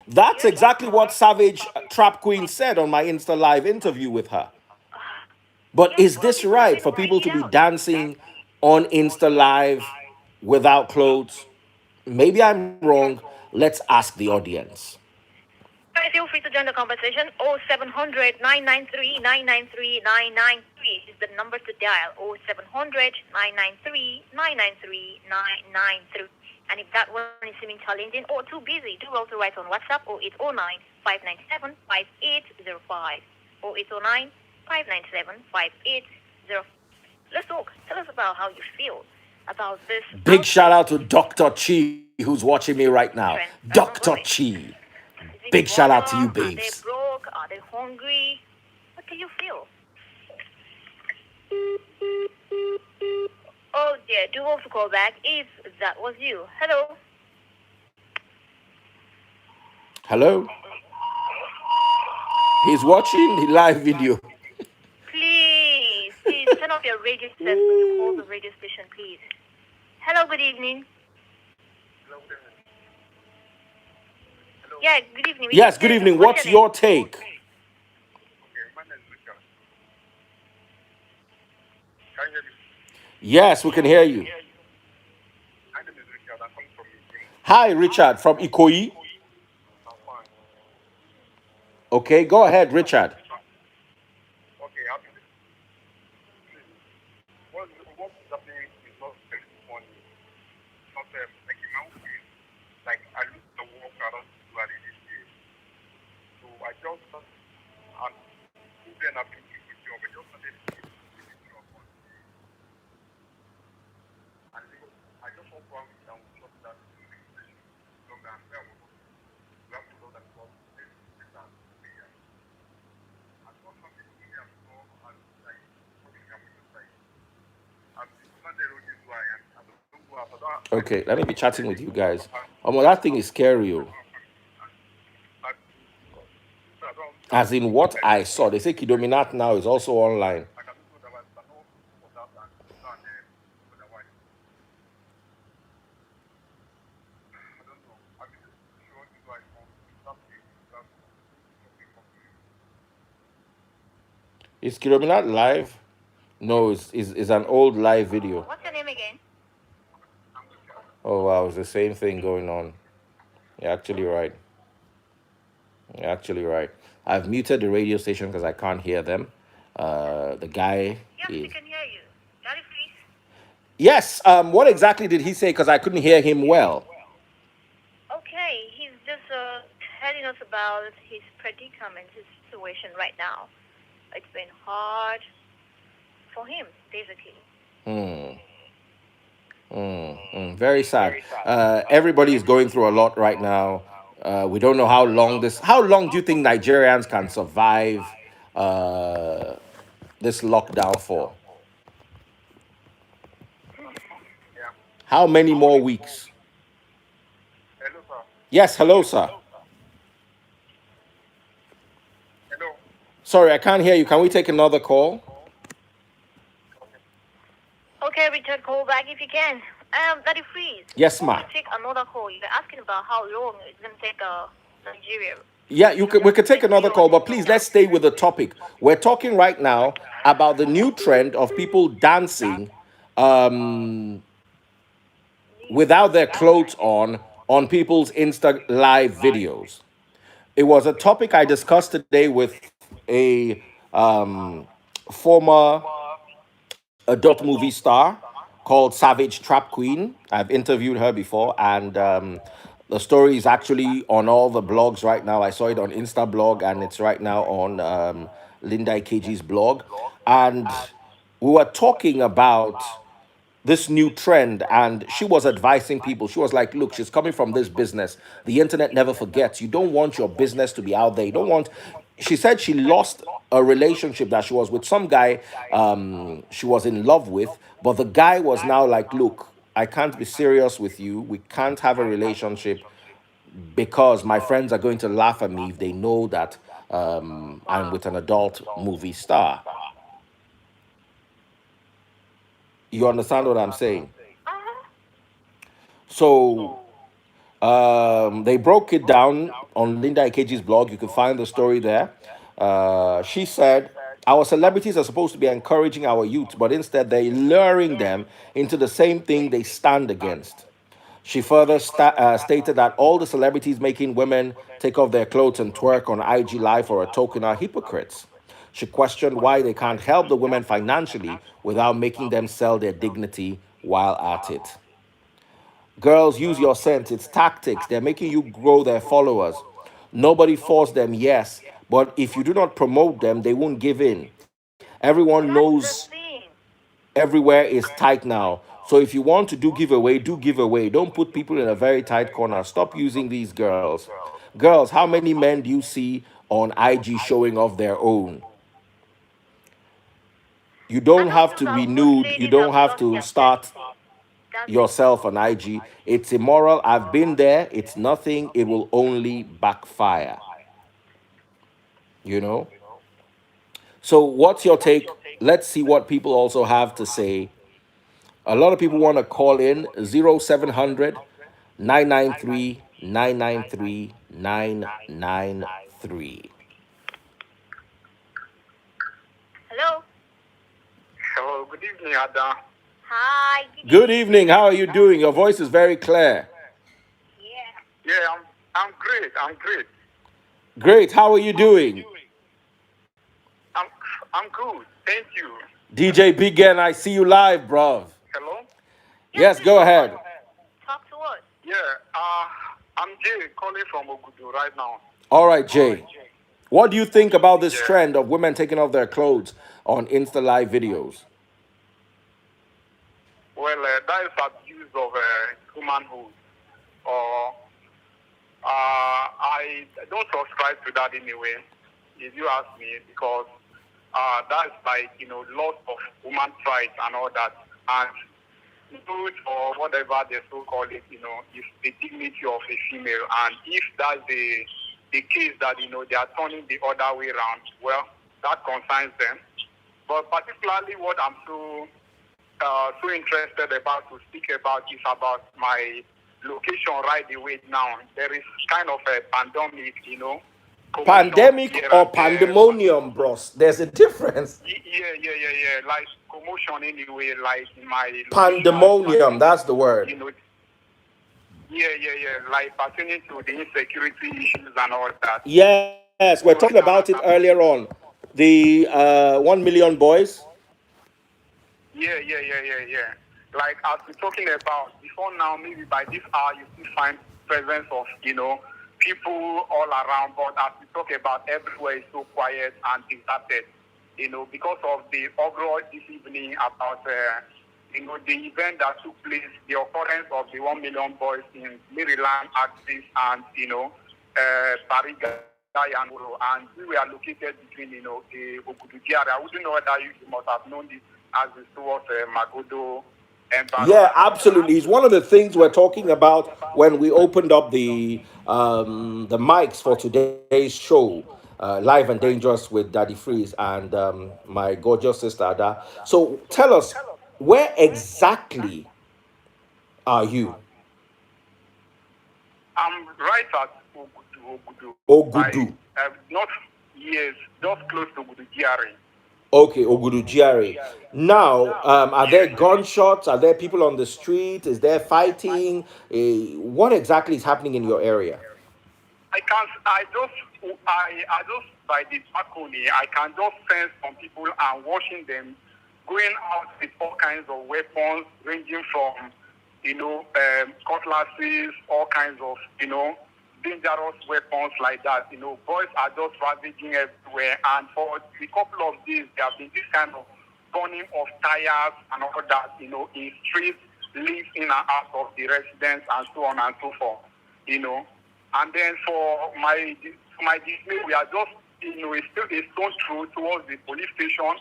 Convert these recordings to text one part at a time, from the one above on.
That's exactly what Savage Trap Queen said on my Insta Live interview with her. But Yes, is well, this this has right been for people working to be out. dancing on Insta Live without clothes? Maybe I'm wrong. Let's ask the audience. Guys, feel free to join the conversation. 0700 993 993 993 is the number to dial. 0700 993 993 993. And if that one is seeming challenging or too busy, do also write on WhatsApp 0809 597 5805. 0809 597 5805. Let's talk. Tell us about how you feel about this Big shout outfit out to Dr. Chi who's watching me right now. trend that's Dr. not going. Chi. Is Big it shout out to you, boredom? Are they babes. broke? Are they hungry? What do you feel? Oh dear, do also call back if that was you. Hello? Hello? He's watching the live video. Please, turn off your radio set when you call the radio station, please. Hello, good evening. Yeah, good evening. We can Yes, hear good you. evening. What's your What's name? your take? Yes, we can hear you. Hi, Richard from Ikoyi. Okay, go ahead, Richard. Okay, let me be chatting with you guys. Well, that thing is scary. Oh. As in what I saw, they say Kidominat now is also online. Is Kidominat live? No, it's an old live video. What's your name again? Oh wow, it's the same thing going on. You're actually right. You're actually right. I've muted the radio station because I can't hear them. The guy Yes, we is. can hear you. Daddy, please. Yes. What exactly did he say? Because I couldn't hear him well. Okay, he's just telling us about his predicament, his situation right now. It's been hard for him, basically. Hmm. Very sad. Everybody is going through a lot right now. We don't know how long this. How long do you think Nigerians can survive uh, this lockdown for? How many more weeks? Yes. Hello, sir. Sorry, I can't hear you. Can we take another call? Okay, Richard, call back if you can. Daddy, please. Yes, Before ma. we take another call, you're asking about how long it's going to take Nigeria Yeah, you could. We could take to be another on call, this but please lockdown. let's stay with the topic. We're talking right now about the new trend of people dancing um, without their clothes on people's Insta live videos. It was a topic I discussed today with a former adult movie star called Savage Trap Queen. I've interviewed her before, and the story is actually on all the blogs right now. I saw it on Insta blog, and it's right now on Linda Ikeji's blog. And we were talking about this new trend, and she was advising people. She was like, look, she's coming from this business. The internet never forgets. You don't want your business to be out there. You don't want. She said she lost a relationship that she was with some guy she was in love with, but the guy was now like, look, I can't be serious with you. We can't have a relationship because my friends are going to laugh at me if they know that I'm with an adult movie star. You understand what I'm saying? Uh-huh. So They broke it down on Linda Ikeji's blog. You can find the story there. She said, our celebrities are supposed to be encouraging our youth, but instead they're luring them into the same thing they stand against. She further stated that all the celebrities making women take off their clothes and twerk on IG Live for a token are hypocrites. She questioned why they can't help the women financially without making them sell their dignity while at it. Girls, use your sense. It's tactics. They're making you grow their followers. Nobody forced them, yes, but if you do not promote them, they won't give in. Everyone That's knows the thing. everywhere is tight now. So if you want to do giveaway, do giveaway. Don't put people in a very tight corner. Stop using these girls. Girls, how many men do you see on IG showing off their own? You And don't of have course, to our be most nude. You ladies don't have have lost to their start senses. That's it. yourself on IG. It's immoral. I've been there. It's nothing. It will only backfire. You know? So, what's your take? Let's see what people also have to say. A lot of people want to call in 0700 993 993 993. Hello. Hello, good evening, Ada. Hi. Good Good evening. evening. How are you doing? Your voice is very clear. Yeah. Yeah, I'm great. I'm great. Great. How are you doing? I'm I'm good. Thank you. DJ Bigen, I see you live, bro. Hello. Yes, Yes, please go go on. ahead. Talk to us. Yeah. I'm Jay calling from Ogudu right now. All right, Jay. What do you think about this Yeah. trend of women taking off their clothes on Insta Live videos? Well, that is abuse of humanhood. Or I don't subscribe to that anyway. If you ask me, because that's like loss of human rights and all that, and food or whatever they so call it, is the dignity of a female. And if that's the case that they are turning the other way around, well, that concerns them. But particularly what I'm so interested about to speak about is about my location right away now. There is kind of a pandemic, commotion Pandemic here or and there. pandemonium, bros? There's a difference. Yeah. Like commotion anyway, like in my location, Pandemonium, pertaining that's the to, word. like pertaining to the insecurity issues and all that. Yes, we're talking So about it earlier on. The 1 million boys. yeah. Like as we're talking about before now, maybe by this hour you still find presence of people all around. But as we talk about, everywhere is so quiet and deserted. Because of the overall this evening about the event that took place, the occurrence of the 1 million boys in Maryland, Axis, and Bariga and we were located between the Ogudu area. I wouldn't know whether you must have known this as it's towards Magodo Yeah, environment. absolutely. It's one of the things we're talking about when we opened up the mics for today's show, Live and Dangerous with Daddy Freeze and my gorgeous sister Ada. So tell us, where exactly are you? I'm right at Ogudu, like Ogudu. not years, just close to Ogudu GRA. Okay, Ogudu GRA. Now, are there Yeah. gunshots? Are there people on the street? Is there fighting? What exactly is happening in your area? I can't. I just by the balcony. I can just sense some people and watching them going out with all kinds of weapons, ranging from cutlasses, all kinds of dangerous weapons like that. Boys are just ravaging everywhere, and for a couple of days there have been this kind of burning of tires and all that. In streets, live in and out of the residents, and so on and so forth. You know. And then for my dismay, we are just still a stone throw towards the police station.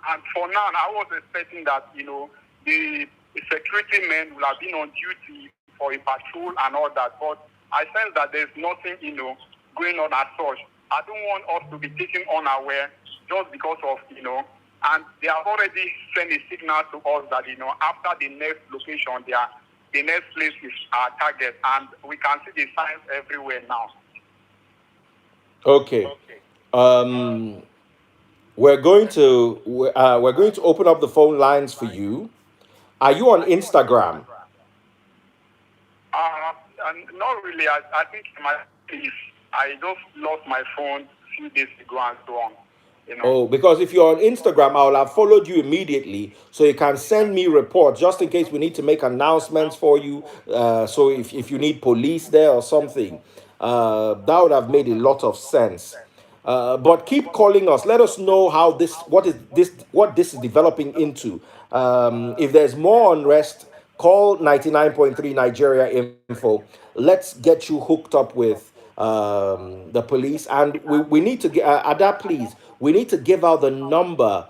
And for now, I was expecting that the security men will have been on duty for a patrol and all that. But I sense that there's nothing going on as such. I don't want us to be taken unaware just because of and they have already sent a signal to us that after the next location they are the next place is our target, and we can see the signs everywhere now. Okay. Um, we're going to open up the phone lines for you. Are you on Instagram? And not really. I think my if I just lost my phone a few days ago and so on. You know. Oh, because if you're on Instagram, I will have followed you immediately, so you can send me reports just in case we need to make announcements for you. So if you need police there or something, that would have made a lot of sense. But keep calling us. Let us know how what this is developing into. If there's more unrest, call 99.3 Nigeria Info. Let's get you hooked up with the police, and we need to get Ada, please. We need to give out the number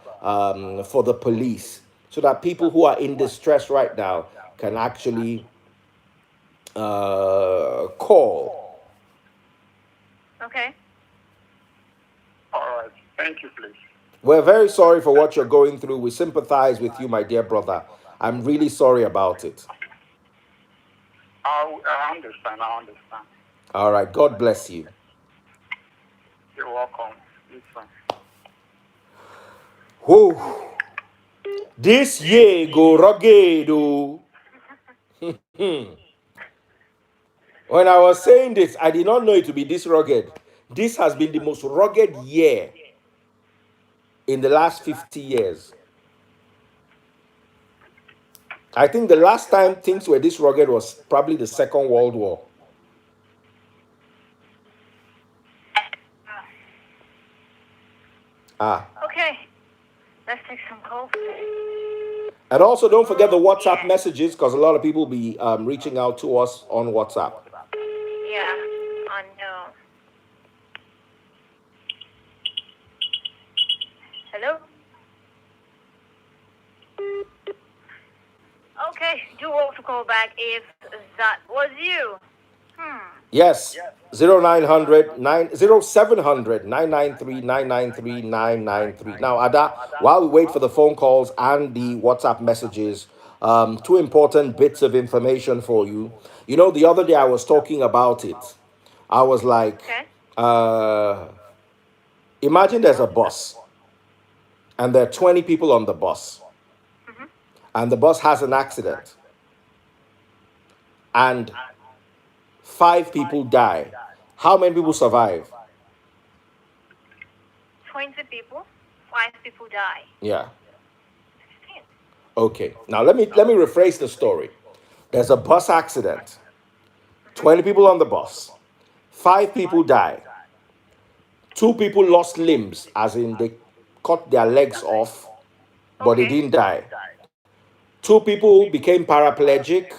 for the police so that people who are in distress right now can actually call. Okay. All right. Thank you, please. We're very sorry for what you're going through. We sympathize with you, my dear brother. I'm really sorry about it. I understand. I understand. All right. God bless you. You're welcome. Listen. Whew. This year go rugged. Oh. When I was saying this, I did not know it to be this rugged. This has been the most rugged year in the last 50 years. I think the last time things were this rugged was probably the Second World War. Ah. Okay. Let's take some calls. And also, don't forget the WhatsApp Yeah. messages because a lot of people will be reaching out to us on WhatsApp. Yeah. I know. Hello? Okay. Do also call back if that was you. Yes, 0900 0700 993 993 993. Now, Ada, while we wait for the phone calls and the WhatsApp messages, two important bits of information for you. You know, the other day I was talking about it. I was like, Okay. uh, imagine there's a bus and there are 20 people on the bus, and the bus has an accident, and 5 people die. How many people survive? 20 people. 5 people die. Yeah. 15. Okay. Now let me rephrase the story. There's a bus accident. 20 people on the bus. 5 people die. 2 people lost limbs, as in they cut their legs off, but they Okay. didn't die. 2 people became paraplegic.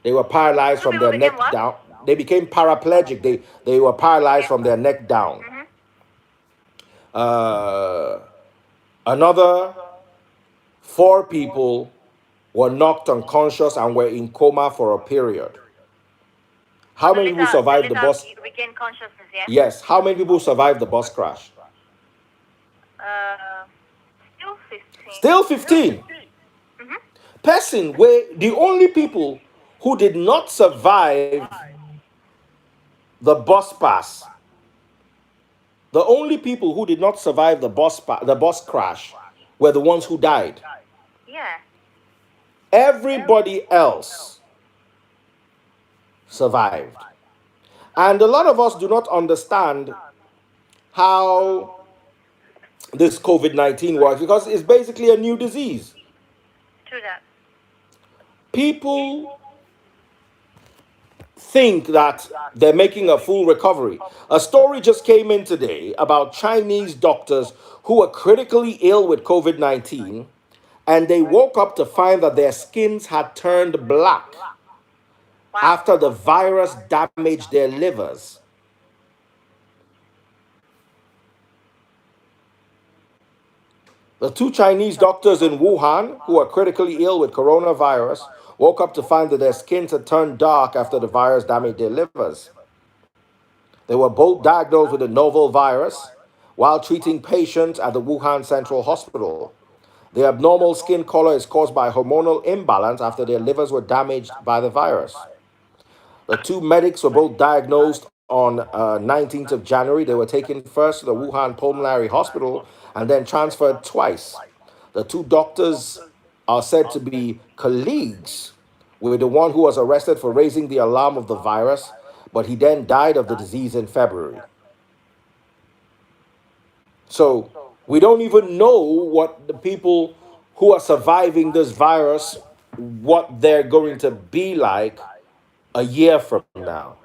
They were paralyzed 2 from people their became neck what? down. They became paraplegic. They were paralyzed Okay. from their neck down. Mm-hmm. Uh, Another 4 people were knocked unconscious and were in coma for a period. How So many people they survived the later bus? regain consciousness, yeah? Yes. How many people survived the bus crash? Uh, Still 15. Still 15. Mm-hmm. Person were the only people who did not survive the bus pass. The only people who did not survive the bus crash were the ones who died. Yeah. Everybody else survived. And a lot of us do not understand how this COVID 19 works because it's basically a new disease. True that. People think that they're making a full recovery. A story just came in today about Chinese doctors who were critically ill with COVID 19, and they woke up to find that their skins had turned black Wow. after the virus damaged their livers. The 2 Chinese doctors in Wuhan, who are critically ill with coronavirus, woke up to find that their skins had turned dark after the virus damaged their livers. They were both diagnosed with the novel virus while treating patients at the Wuhan Central Hospital. The abnormal skin color is caused by hormonal imbalance after their livers were damaged by the virus. The two medics were both diagnosed on 19th of January. They were taken first to the Wuhan Pulmonary Hospital and then transferred twice. The two doctors are said to be colleagues with the one who was arrested for raising the alarm of the virus, but he then died of the disease in February. So we don't even know what the people who are surviving this virus, what they're going to be like a year from now.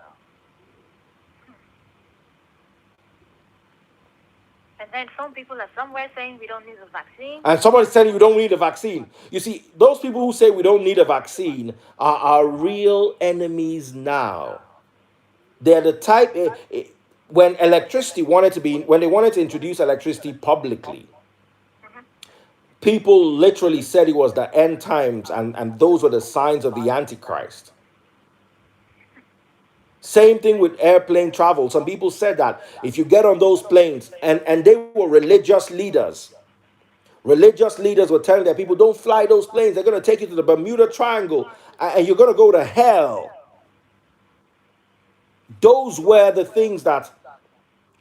And then some people are somewhere saying we don't need a vaccine. And somebody's telling you we don't need a vaccine. You see, those people who say we don't need a vaccine are our real enemies now. They're the type when electricity wanted to be when they wanted to introduce electricity publicly, people literally said it was the end times, and those were the signs of the Antichrist. Same thing with airplane travel. Some people said that if you get on those planes, and they were religious leaders. Religious leaders were telling their people, don't fly those planes. They're going to take you to the Bermuda Triangle and you're going to go to hell. Those were the things that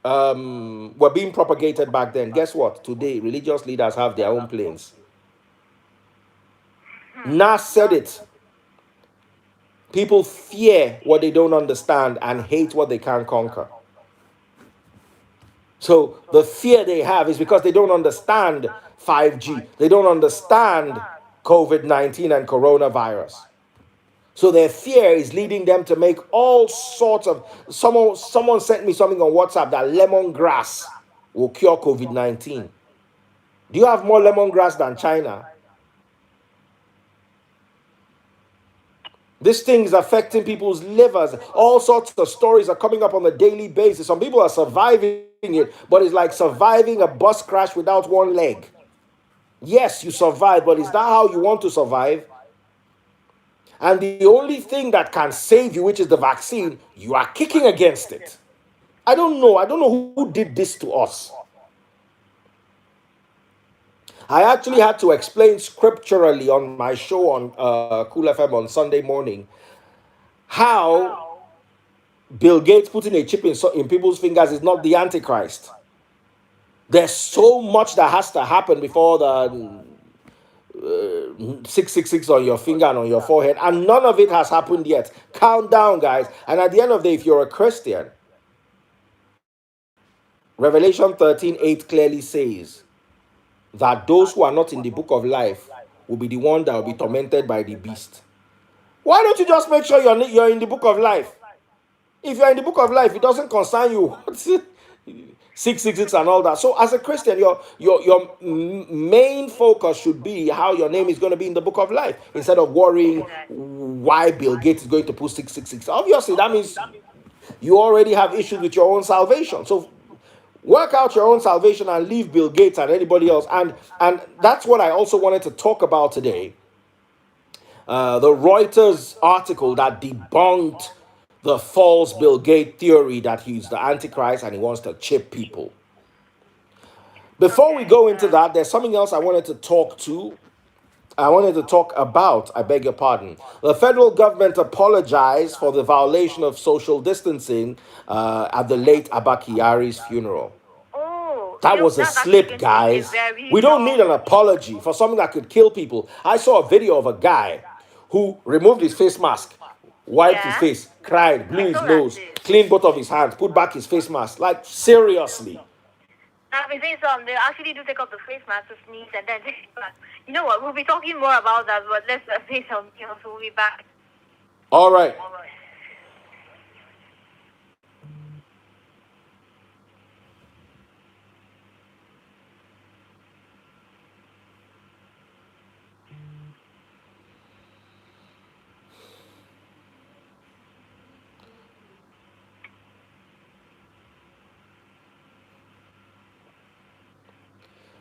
were being propagated back then. Guess what? Today, religious leaders have their own planes. Nas said it. People fear what they don't understand and hate what they can't conquer. So the fear they have is because they don't understand 5G. They don't understand COVID-19 and coronavirus. So their fear is leading them to make all sorts of. Someone sent me something on WhatsApp that lemongrass will cure COVID-19. Do you have more lemongrass than China? This thing is affecting people's livers. All sorts of stories are coming up on a daily basis. Some people are surviving it, but it's like surviving a bus crash without one leg. Yes, you survive, but is that how you want to survive? And the only thing that can save you, which is the vaccine, you are kicking against it. I don't know. I don't know who did this to us. I actually had to explain scripturally on my show on Cool FM on Sunday morning how Bill Gates putting a chip in people's fingers is not the Antichrist. There's so much that has to happen before the 666 on your finger and on your forehead, and none of it has happened yet. Count down, guys. And at the end of the day, if you're a Christian, Revelation 13:8 clearly says that those who are not in the book of life will be the one that will be tormented by the beast. Why don't you just make sure you're in the book of life? If you're in the book of life, it doesn't concern you what 666 and all that. So as a Christian, your main focus should be how your name is going to be in the book of life, instead of worrying why Bill Gates is going to put 666. Obviously, that means you already have issues with your own salvation. So work out your own salvation and leave Bill Gates and anybody else. And that's what I also wanted to talk about today. The Reuters article that debunked the false Bill Gates theory that he's the Antichrist and he wants to chip people. Before we go into that, there's something else I wanted to talk about, I beg your pardon. The federal government apologized for the violation of social distancing at the late Abba Kyari's funeral. Oh, That was a that's actually slip, going to be a guys. very We don't need an long. apology for something that could kill people. I saw a video of a guy who removed his face mask, wiped his Yeah, face, cried, blew I his saw that nose, too. cleaned both of his hands, put back his face mask. Like, seriously. I've been saying some. They actually do take off the face mask to sneeze and then take it back. You know what? We'll be talking more about that, but let's say some. So we'll be back. All right.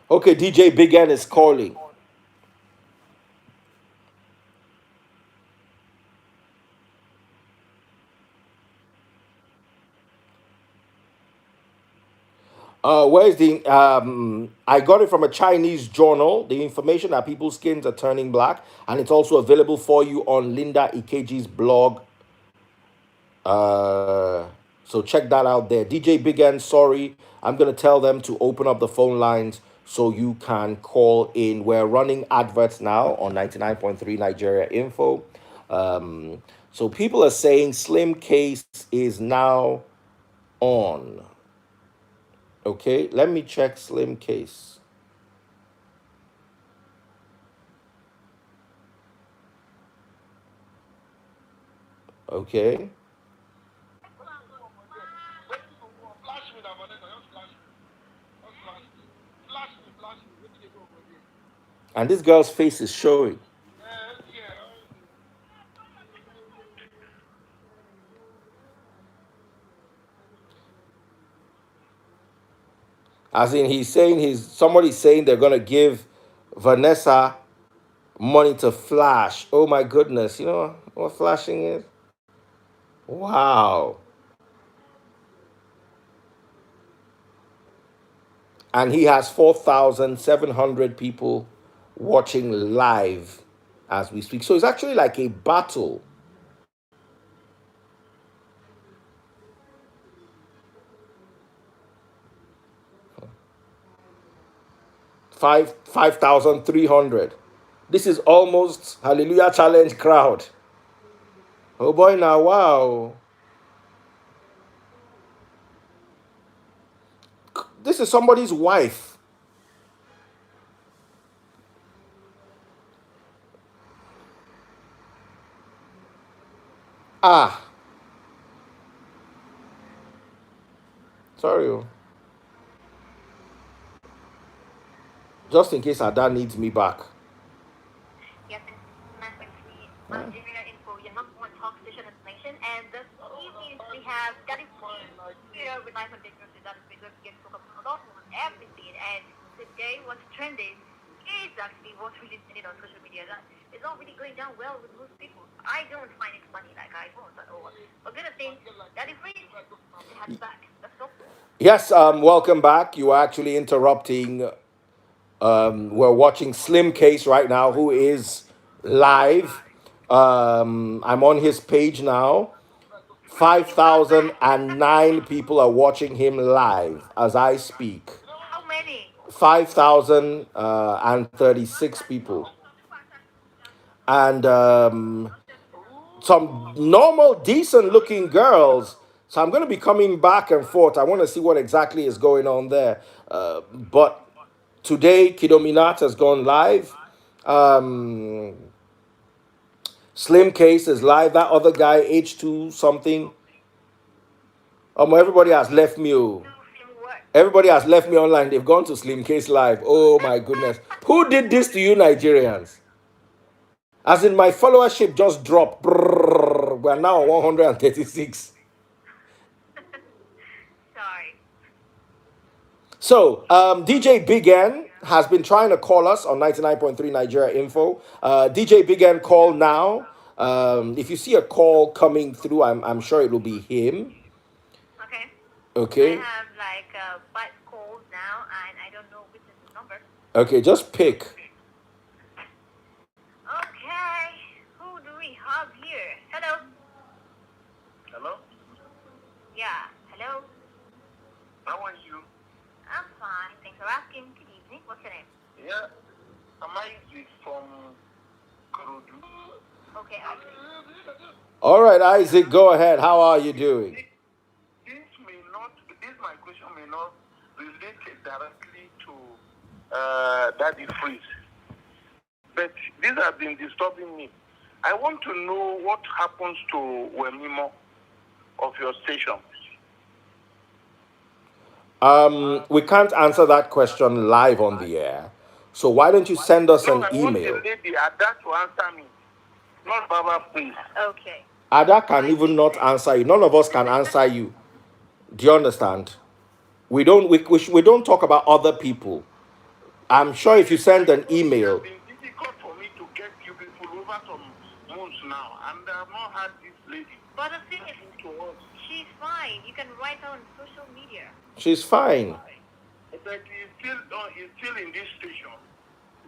Okay, DJ Big N is calling. Where's the I got it from a Chinese journal. The information that people's skins are turning black, and it's also available for you on Linda Ikeji's blog. Uh, so check that out there. DJ Big N, sorry, I'm gonna tell them to open up the phone lines so you can call in. We're running adverts now on 99.3 Nigeria Info. So people are saying Slim Case is now on. Okay, let me check Slim Case. Okay. And this girl's face is showing. As in, somebody's saying they're gonna give Vanessa money to flash. Oh my goodness, you know what flashing is? Wow. And he has 4,700 people watching live as we speak. So it's actually like a battle. Five 5,300. This is almost Hallelujah Challenge crowd. Oh boy, now wow. This is somebody's wife. Ah, sorry. Just in case Ada needs me back. Yes, and 9.3 Nigeria Info, your number one talk station in the nation. And this evening we have that is here with life on Discredits. That is because we get to talk about everything. And today what's trending is actually what's really trending on social media. That is not really going down well with most people. I don't find it funny like I don't at all. But the other thing, that is free. They have back. That's all. Yes, welcome back. You are actually interrupting. We're watching Slim Case right now, who is live. I'm on his page now. 5,009 people are watching him live as I speak. How many? 5,036 people. And some normal, decent looking girls. So I'm going to be coming back and forth. I want to see what exactly is going on there. But today, Kidominat has gone live. Um, Slim Case is live. That other guy, H2 something. Everybody has left me. Everybody has left me online. They've gone to Slim Case live. Oh my goodness. Who did this to you, Nigerians? As in, my followership just dropped. Brrr, we're now on 136. Sorry. So, DJ Big N has been trying to call us on 99.3 Nigeria Info. DJ Big N, call now. If you see a call coming through, I'm sure it will be him. Okay. Okay. I have like 5 calls now, and I don't know which is the number. Okay, just pick. Okay, who do we have here? Hello. Hello? Yeah. Hello. How are you? I'm fine. Thanks for asking. Good evening. What's your name? Yeah. Am I from Kurudu? Okay, Isaac. All right, Isaac, go ahead. How are you doing? This my question may not relate directly to Daddy Freeze. But these have been disturbing me. I want to know what happens to Wemimo of your station. We can't answer that question live on the air. So why don't you send us an I email? want the lady Ada to answer me, not Baba Freeze. Okay. Ada can even not answer you. None of us can answer you. Do you understand? We don't talk about other people. I'm sure if you send an email. It's been difficult for me to get you people over some months now, and I've not had this lady. But the thing is, she's fine. You can write her on social media. She's fine. but he's still in this station.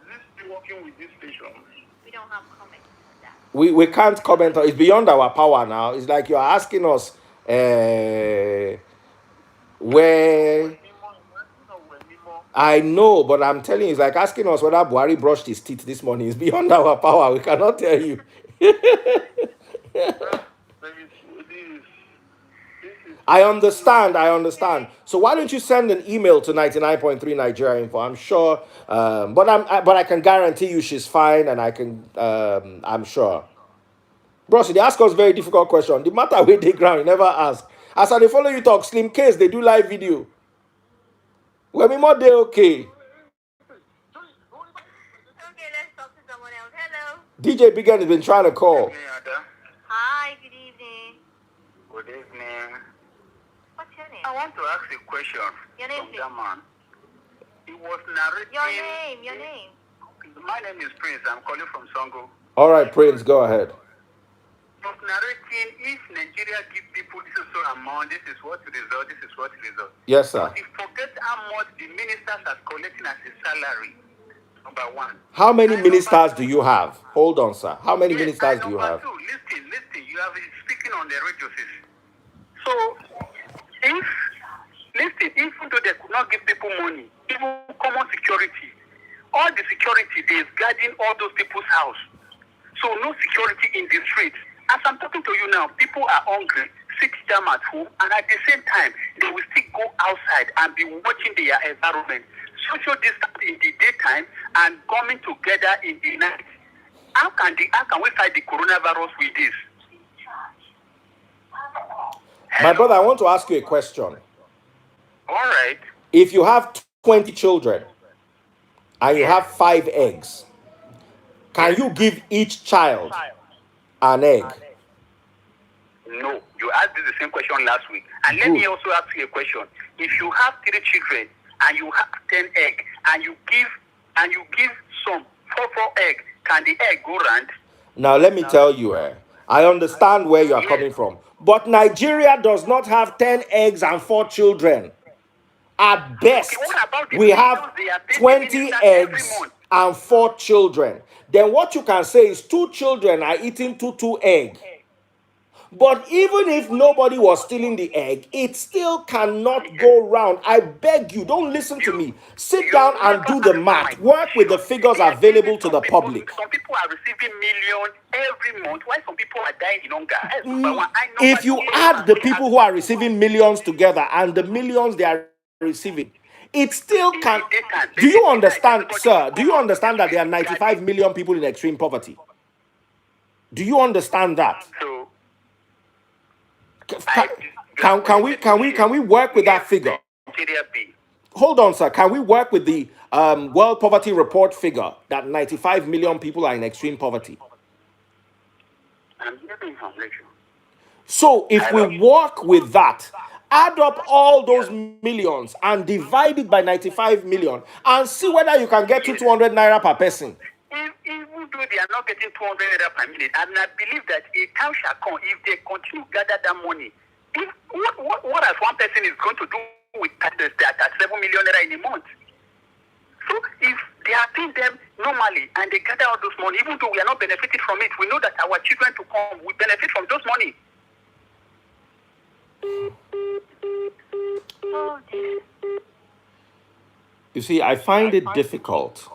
Is he still working with this station? We don't have comments on that. We can't comment on. It's beyond our power now. It's like you're asking us where. I know, but I'm telling you, it's like asking us whether Buhari brushed his teeth this morning. It's beyond our power. We cannot tell you. I understand. I understand. So why don't you send an email to 99.3 Nigeria Info? I'm sure, but I can guarantee you she's fine, and I can. I'm sure. Bros, they ask us very difficult question. The matter with the ground, you never ask. As I dey follow you talk, slim case they do live video. When we more they okay. Okay, let's talk to someone else. Hello. DJ Big N has been trying to call. Hi, good evening. Good evening. What's your name? I want to ask a question. Your name, from please. that man. He was narrating. Your name. My name is Prince. I'm calling from Songo. All right, Prince, go ahead. He was narrating if Nigeria give people this is so amount, this is what the result, this is what the result. Yes, sir. But he forget how much the ministers are collecting as a salary. Number one. How many And ministers number do you have? Hold on, sir. How many Yes, ministers and do you number have? two, listen. You have been speaking on the radio. So, even though they could not give people money, even common security, all the security they is guarding all those people's house. So no security in the streets. As I'm talking to you now, people are hungry, sit down at home, and at the same time, they will still go outside and be watching their environment. Social distance in the daytime and coming together in the night. How can we fight the coronavirus with this? My brother, I want to ask you a question. All right. If you have 20 children and you have 5 eggs, can you give each child an egg? No, you asked this the same question last week. And let me also ask you a question. If you have 3 children and you have 10 eggs and you give some 4 eggs, can the egg go round? Now let me tell you, I understand where you are coming from. But Nigeria does not have 10 eggs and 4 children. At best, we have 20 eggs and 4 children. Then what you can say is 2 children are eating 2 eggs. But even if nobody was stealing the egg, it still cannot go round. I beg you, don't listen to me. Sit down and do the math. Work with the figures available to the public. Some people are receiving millions every month, while some people are dying in hunger. If you add the people who are receiving millions together and the millions they are receiving, it still can. Do you understand, sir? Do you understand that there are 95 million people in extreme poverty? Do you understand that? So, Can we work with that figure? Hold on, sir. Can we work with the World Poverty Report figure that 95 million people are in extreme poverty? I'm getting information. So if we work with that, add up all those millions and divide it by 95 million and see whether you can get to 200 naira per person. Even though they are not getting 200 naira per minute, and I believe that a time shall come if they continue to gather that money. What as one person is going to do with that 7 million naira in a month? So if they are paying them normally and they gather all those money, even though we are not benefiting from it, we know that our children to come will benefit from those money. Oh, dear. You see, I find it difficult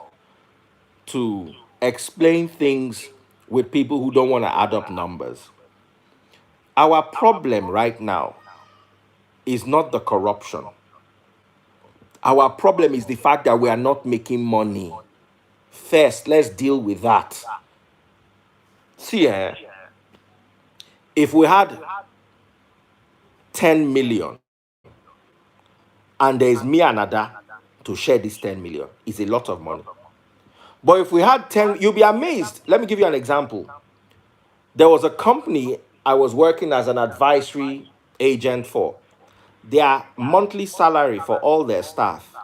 to explain things with people who don't want to add up numbers. Our problem right now is not the corruption. Our problem is the fact that we are not making money. First, let's deal with that. See, if we had 10 million and there is me and Ada to share this 10 million, it's a lot of money. But if we had 10, you'll be amazed. Let me give you an example. There was a company I was working as an advisory agent for. Their monthly salary for all their staff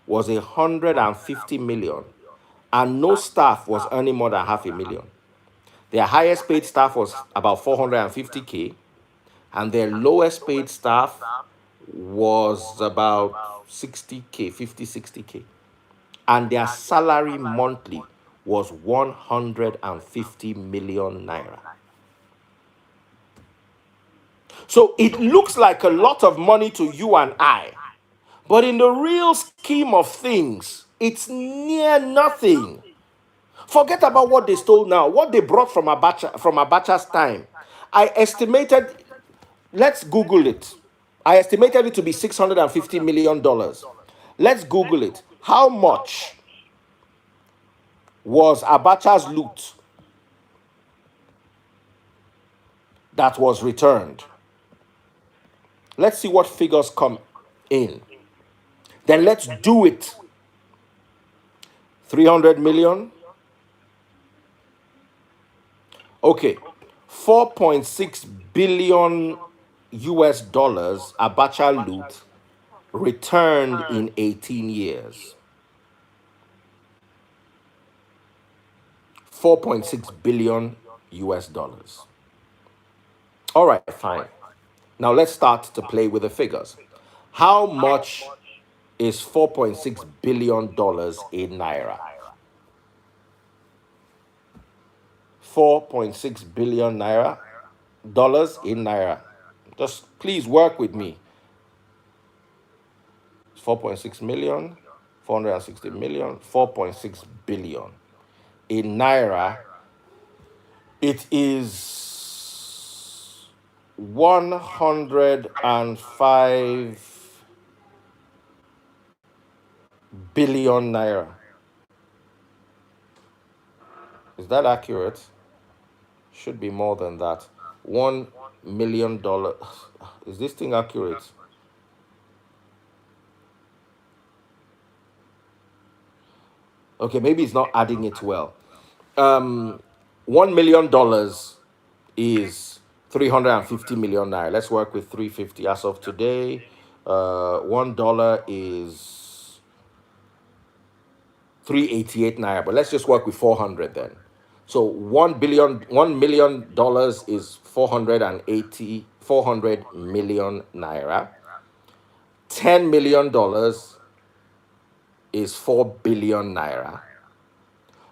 was 150 million, and no staff was earning more than 500,000. Their highest paid staff was about 450K, and their lowest paid staff was about 60K, 50, 60K. And their salary monthly was 150 million naira. So it looks like a lot of money to you and I. But in the real scheme of things, it's near nothing. Forget about what they stole now, what they brought from Abacha's time. I estimated, let's Google it. I estimated it to be $650 million. Let's Google it. How much was Abacha's loot that was returned? Let's see what figures come in. Then let's do it. 300 million. Okay. 4.6 billion US dollars Abacha loot returned in 18 years. 4.6 billion US dollars. All right, fine. Now let's start to play with the figures. How much is $4.6 billion in naira? 4.6 billion naira dollars in naira. Just please work with me. 4.6 million, 460 million, 4.6 billion. In naira, it is 105 billion naira. Is that accurate? Should be more than that. $1 million. Is this thing accurate? Okay, maybe it's not adding it well. $1 million is 350 million naira. Let's work with 350 as of today. $1 is 388 naira, but let's just work with 400 then. So $1 million is 400 million naira. $10 million is 4 billion naira.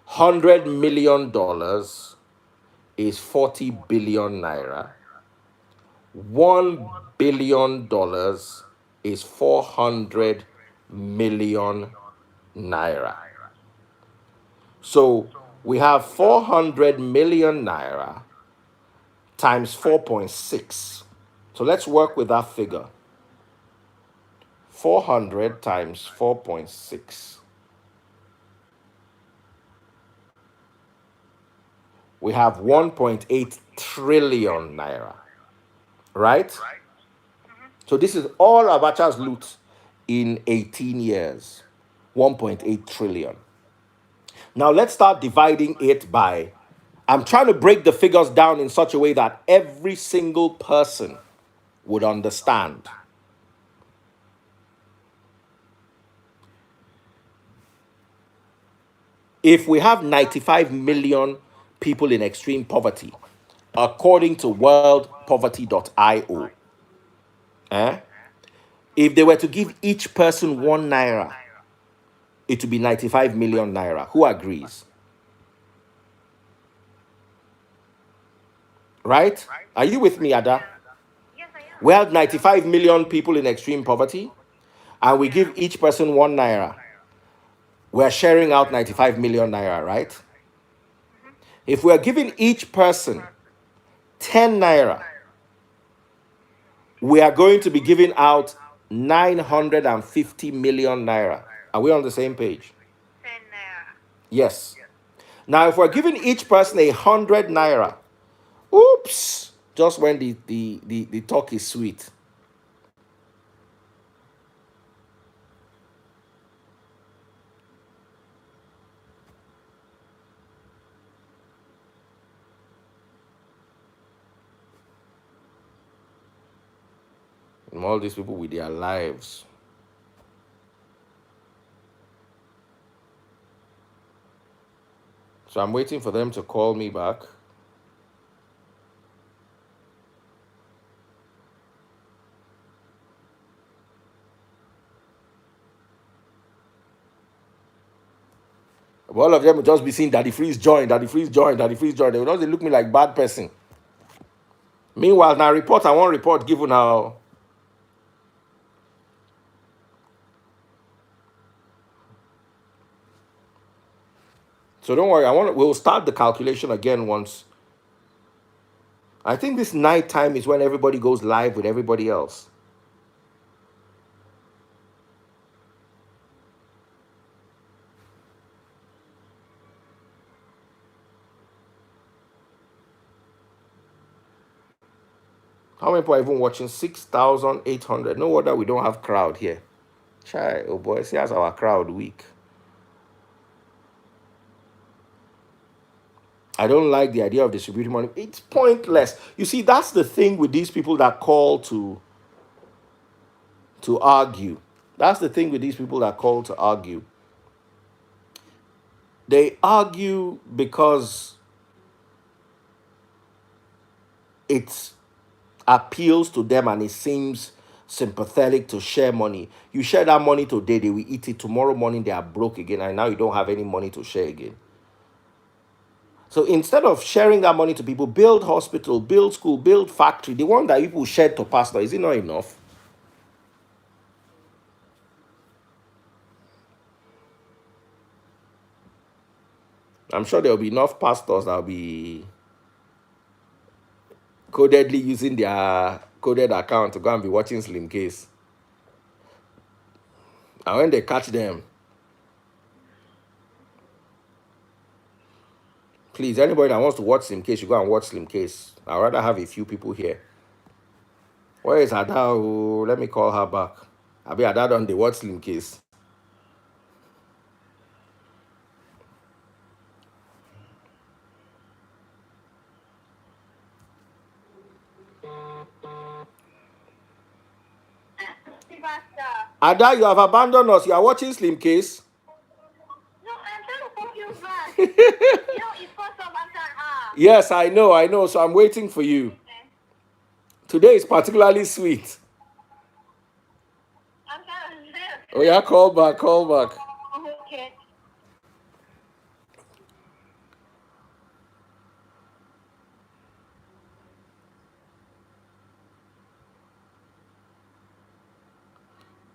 $100 million is 40 billion naira. $1 billion is 400 million naira. So we have 400 million naira times 4.6. So let's work with that figure. 400 times 4.6. We have 1.8 trillion naira. Right? So this is all Abacha's loot in 18 years. 1.8 trillion. Now let's start dividing it by, I'm trying to break the figures down in such a way that every single person would understand. If we have 95 million people in extreme poverty, according to worldpoverty.io, if they were to give each person 1 naira, it would be 95 million naira. Who agrees? Right? Are you with me, Ada? Yes, I am. We have 95 million people in extreme poverty, and we give each person 1 naira. We're sharing out 95 million naira, right? If we're giving each person 10 naira, we are going to be giving out 950 million naira. Are we on the same page? 10 naira. Yes. Now, if we're giving each person 100 naira, oops, just when the talk is sweet. And all these people with their lives. So I'm waiting for them to call me back. All of them will just be saying Daddy Freeze join, Daddy Freeze join, Daddy Freeze join. They will just look me like bad person. Meanwhile, now report I want report given now. So don't worry, we'll start the calculation again once. I think this night time is when everybody goes live with everybody else. How many people are even watching? 6,800. No wonder we don't have crowd here. Chai, oh boy, see as our crowd weak. I don't like the idea of distributing money. It's pointless. You see, that's the thing with these people that call to argue. That's the thing with these people that call to argue. They argue because it appeals to them and it seems sympathetic to share money. You share that money today, they will eat it. Tomorrow morning, they are broke again, and now you don't have any money to share again. So instead of sharing that money to people, build hospital, build school, build factory. The one that people shared to pastor, is it not enough? I'm sure there will be enough pastors that will be codedly using their coded account to go and be watching Slim Case. And when they catch them, please, anybody that wants to watch Slim Case, you go and watch Slim Case. I'd rather have a few people here. Where is Ada? Oh, let me call her back. I'll be Ada on the watch Slim Case. Ada, you have abandoned us. You are watching Slim Case. No, I'm trying to call you back. It's first of after. Yes, I know. So I'm waiting for you. Okay. Today is particularly sweet. I'm trying to. Oh yeah, call back. Okay.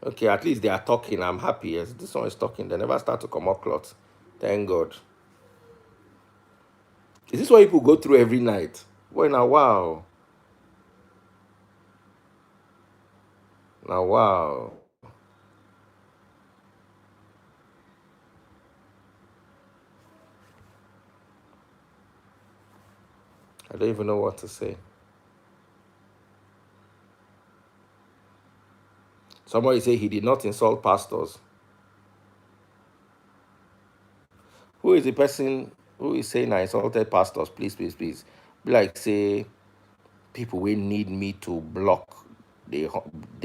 Okay, at least they are talking. I'm happy. Yes, this one is talking. They never start to come up clots. Thank God. Is this what people go through every night? Well, now, wow. Now, wow. I don't even know what to say. Somebody say he did not insult pastors. Who is the person who is saying I insulted pastors? Please. Be like, say, people will need me to block. They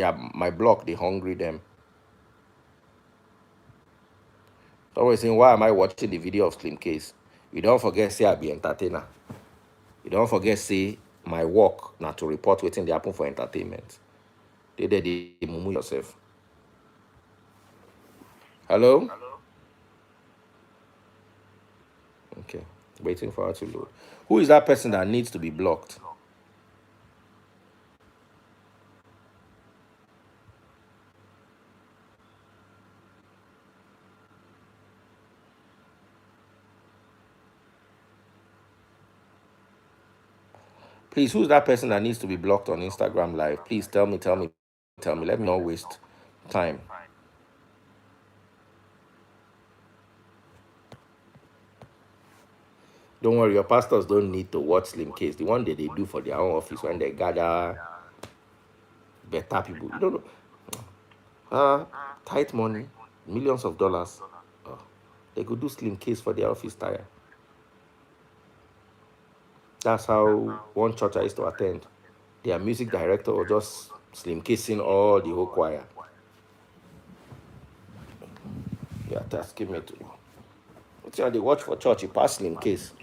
are my block, they hungry them. Somebody saying, why am I watching the video of Slim Case? You don't forget, say I be entertainer. You don't forget, say my work not to report waiting they happen for entertainment. They mumu yourself. Hello? Okay. Waiting for her to load. Who is that person that needs to be blocked? Please, who's that person that needs to be blocked on Instagram Live? Please tell me. Let me not waste time. Don't worry, your pastors don't need to watch Slim Case. The one that they do for their own office when they gather better people. You don't know. Tight money, millions of dollars. Oh, they could do Slim Case for their office tire. That's how one church I used to attend. Their music director was just Slim Casing all the whole choir. Yeah, that's give me to. What's they watch for church? You pass Slim Case.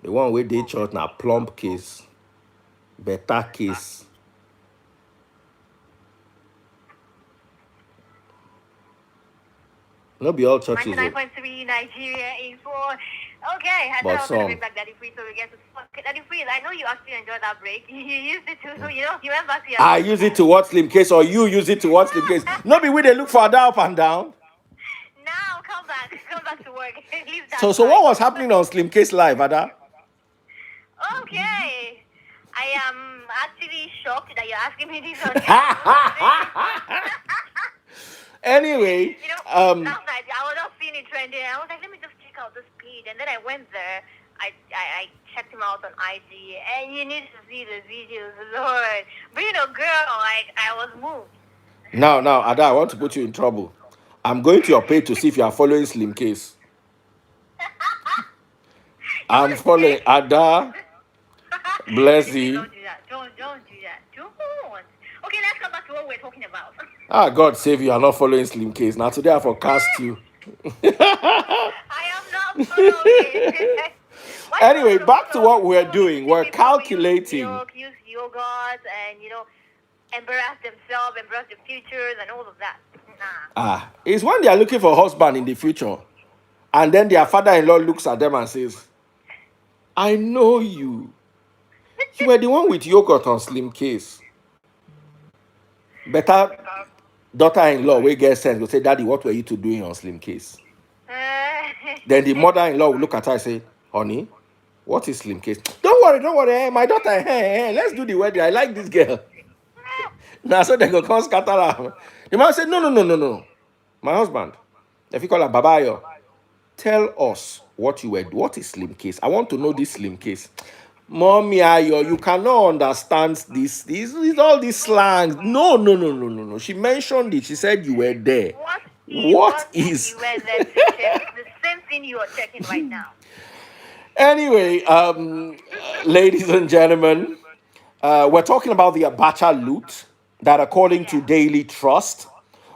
The one where they church now plump case, better case. No be all churches though, 99.3 Nigeria is for. Okay, I thought but I was gonna bring some. back Daddy Free so we get to. Okay, Daddy Free, I know you actually enjoyed that break. You used it to, you remember I CRT? use it to watch Slim Case, or you use it to watch Slim Case. No be we they look for that up and down. Now come back to work. Leave that So what side. was happening on Slim Case Live, Ada? Okay, I am actually shocked that you're asking me this on air. Anyway, Last night I was not seeing it trending. I was like, let me just check out this page, and then I went there. I checked him out on IG, and you need to see the videos, Lord. Being a girl, like I was moved. now, Ada, I want to put you in trouble. I'm going to your page to see if you are following Slim Case. I'm following Ada. Bless Please you. don't do that. Don't do that. Don't. Okay, let's come back to what we're talking about. Ah, God save you. Are not following Slim Case. Now today I forecast you. I am not following. Why do I Anyway, want to back to follow? what we're So doing. these We're people who use calculating. milk, use yogurt, and embarrass themselves, embrace the futures, and all of that. Nah. It's when they are looking for a husband in the future, and then their father-in-law looks at them and says, I know you. You were the one with yogurt on Slim Case. Better daughter-in-law will get sense, will say, Daddy, what were you two doing on Slim Case? Then the mother-in-law will look at her and say, Honey, what is Slim Case? Don't worry, my daughter, let's do the wedding. I like this girl. Now, so they go come scatter her. The man said, no. My husband, if you call her Babayo, tell us what you were. What is Slim Case? I want to know this Slim Case. Mommy Ayo, you cannot understand this all these slangs. No. She mentioned it. She said you were there. What is? You were there to check? It's the same thing you are checking right now. Anyway, ladies and gentlemen, we're talking about the Abacha loot that, according to Daily Trust,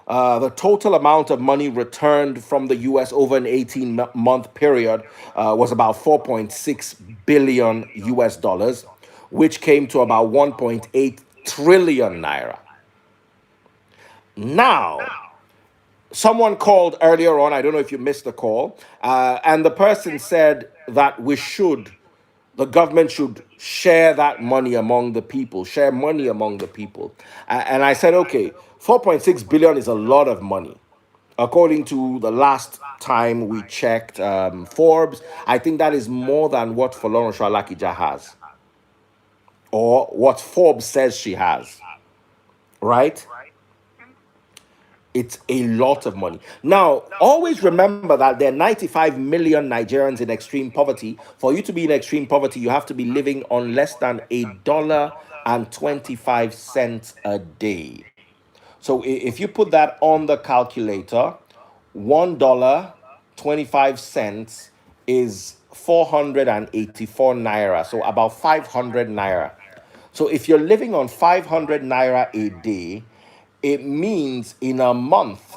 the total amount of money returned from the US over an 18-month period was about 4.6 billion US dollars, which came to about 1.8 trillion naira. Now, someone called earlier on, I don't know if you missed the call, and the person said that the government should share that money among the people, share money among the people. And I said, okay, 4.6 billion is a lot of money. According to the last time we checked Forbes, I think that is more than what Folorunsho Alakija has, or what Forbes says she has, right? It's a lot of money. Now, always remember that there are 95 million Nigerians in extreme poverty. For you to be in extreme poverty, you have to be living on less than $1.25 a day. So if you put that on the calculator, $1.25 is 484 naira. So about 500 naira. So if you're living on 500 naira a day, it means in a month,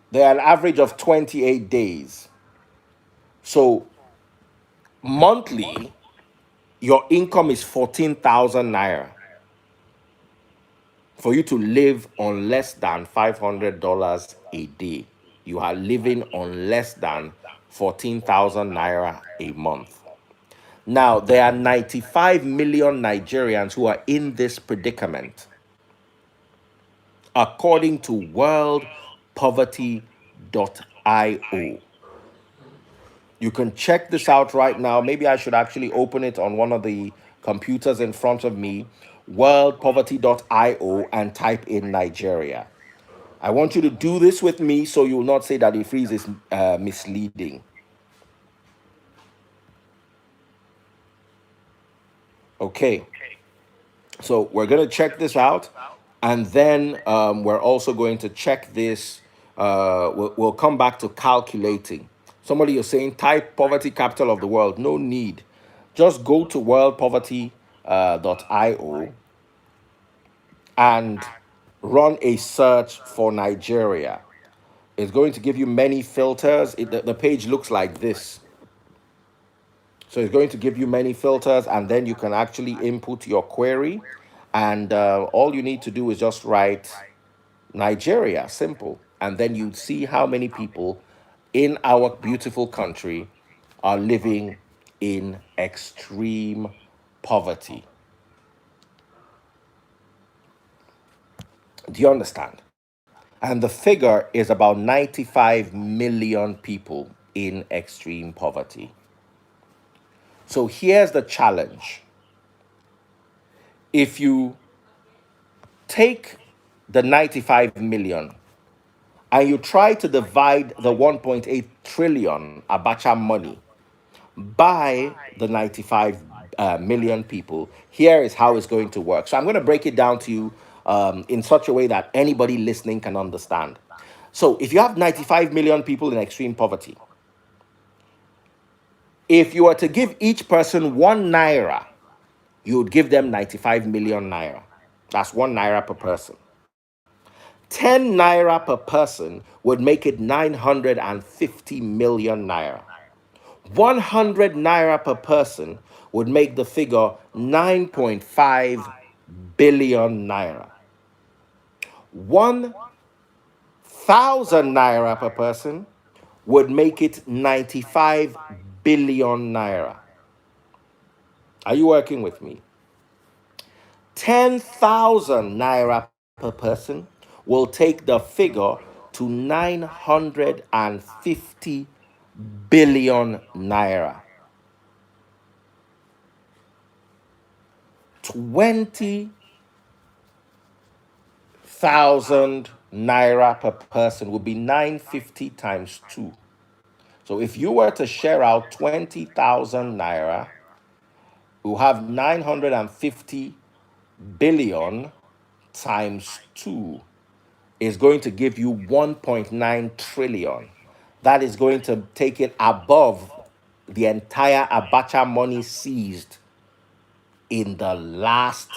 there are an average of 28 days. So monthly, your income is 14,000 naira. For you to live on less than $500 a day, you are living on less than 14,000 naira a month. Now, there are 95 million Nigerians who are in this predicament, according to worldpoverty.io. You can check this out right now. Maybe I should actually open it on one of the computers in front of me, worldpoverty.io, and type in Nigeria. I want you to do this with me so you will not say that the freeze is misleading. Okay. So we're going to check this out. And then we're also going to check this. We'll come back to calculating. Somebody is saying type poverty capital of the world. No need. Just go to worldpoverty.io and run a search for Nigeria. It's going to give you many filters. The page looks like this. So it's going to give you many filters, and then you can actually input your query. And all you need to do is just write Nigeria, simple. and then you'd see how many people in our beautiful country are living in extreme poverty. Do you understand? And the figure is about 95 million people in extreme poverty. So here's the challenge. If you take the 95 million and you try to divide the 1.8 trillion Abacha money by the 95 million people, here is how it's going to work. So I'm going to break it down to you in such a way that anybody listening can understand. So if you have 95 million people in extreme poverty, if you were to give each person 1 naira, you would give them 95 million naira. That's 1 naira per person. 10 naira per person would make it 950 million naira. 100 naira per person would make the figure 9.5 billion naira. 1,000 naira per person would make it 95 billion naira. Are you working with me? 10,000 naira per person will take the figure to 950 billion naira. 20,000 naira per person would be 950 times 2. So if you were to share out 20,000 naira, you have 950 billion times 2 is going to give you 1.9 trillion. That is going to take it above the entire Abacha money seized in the last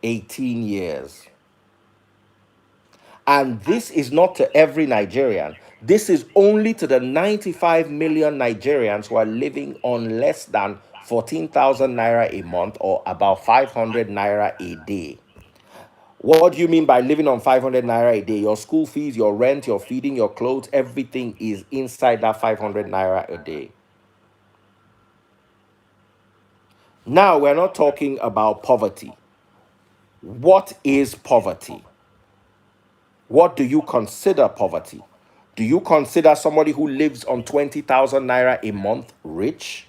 18 years. And this is not to every Nigerian. This is only to the 95 million Nigerians who are living on less than 14,000 naira a month or about 500 naira a day. What do you mean by living on 500 naira a day? Your school fees, your rent, your feeding, your clothes, everything is inside that 500 naira a day. Now, we're not talking about poverty. What is poverty? What do you consider poverty? Do you consider somebody who lives on 20,000 naira a month rich?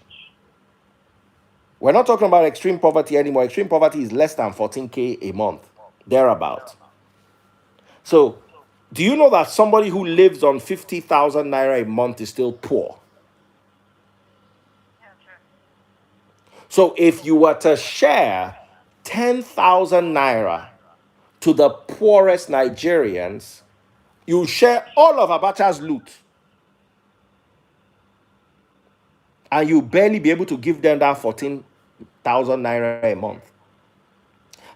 We're not talking about extreme poverty anymore. Extreme poverty is less than 14K a month, thereabout. So, do you know that somebody who lives on 50,000 naira a month is still poor? So, if you were to share 10,000 naira to the poorest Nigerians, you share all of Abacha's loot. And you barely be able to give them that 14,000 naira a month.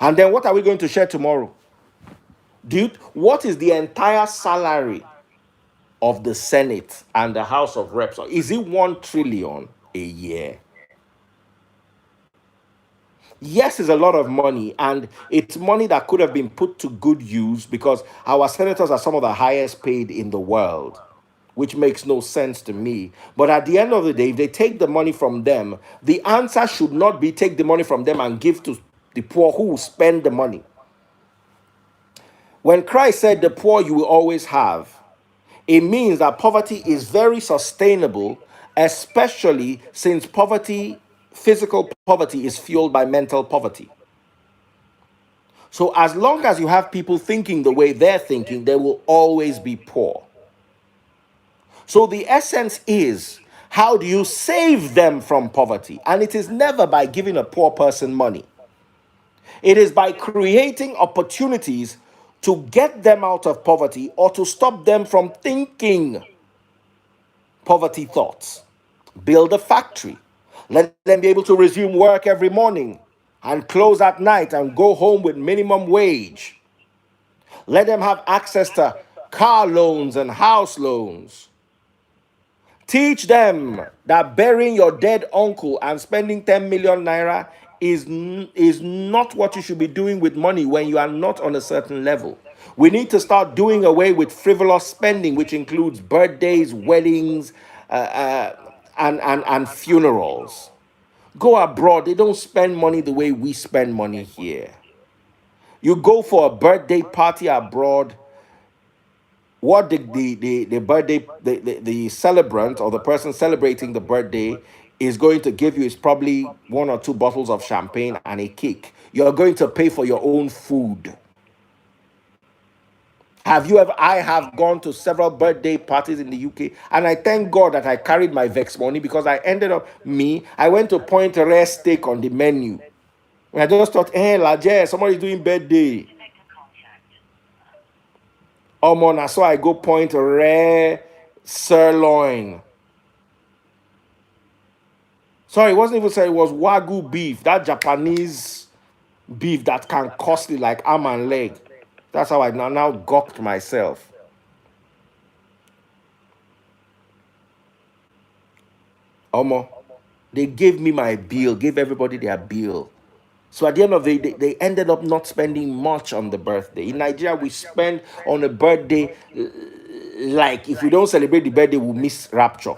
And then what are we going to share tomorrow? Dude, what is the entire salary of the Senate and the House of Reps? Is it 1 trillion a year? Yes, it's a lot of money, and it's money that could have been put to good use because our senators are some of the highest paid in the world, which makes no sense to me. But at the end of the day, if they take the money from them, the answer should not be take the money from them and give to the poor who will spend the money. When Christ said the poor you will always have, it means that poverty is very sustainable, especially since poverty, physical poverty, is fueled by mental poverty. So as long as you have people thinking the way they're thinking, they will always be poor. So the essence is, how do you save them from poverty? And it is never by giving a poor person money. It is by creating opportunities to get them out of poverty or to stop them from thinking poverty thoughts. Build a factory. Let them be able to resume work every morning and close at night and go home with minimum wage. Let them have access to car loans and house loans. Teach them that burying your dead uncle and spending 10 million naira is not what you should be doing with money when you are not on a certain level. We need to start doing away with frivolous spending, which includes birthdays, weddings, and funerals. Go abroad. They don't spend money the way we spend money here. You go for a birthday party abroad, what the birthday the celebrant or the person celebrating the birthday is going to give you is probably one or two bottles of champagne and a cake. You're going to pay for your own food. Have you ever? I have gone to several birthday parties in the UK, and I thank God that I carried my vex money because I ended up I went to point a rare steak on the menu. And I just thought, hey, Laje, somebody's doing birthday. Oh man, so I go point a rare sirloin. Sorry, it wasn't even say it was Wagyu beef, that Japanese beef that can costly like arm and leg. That's how I now gawked myself. Omo, they gave me my bill, gave everybody their bill. So at the end of the day, they ended up not spending much on the birthday. In Nigeria, we spend on a birthday like if we don't celebrate the birthday, we miss rapture.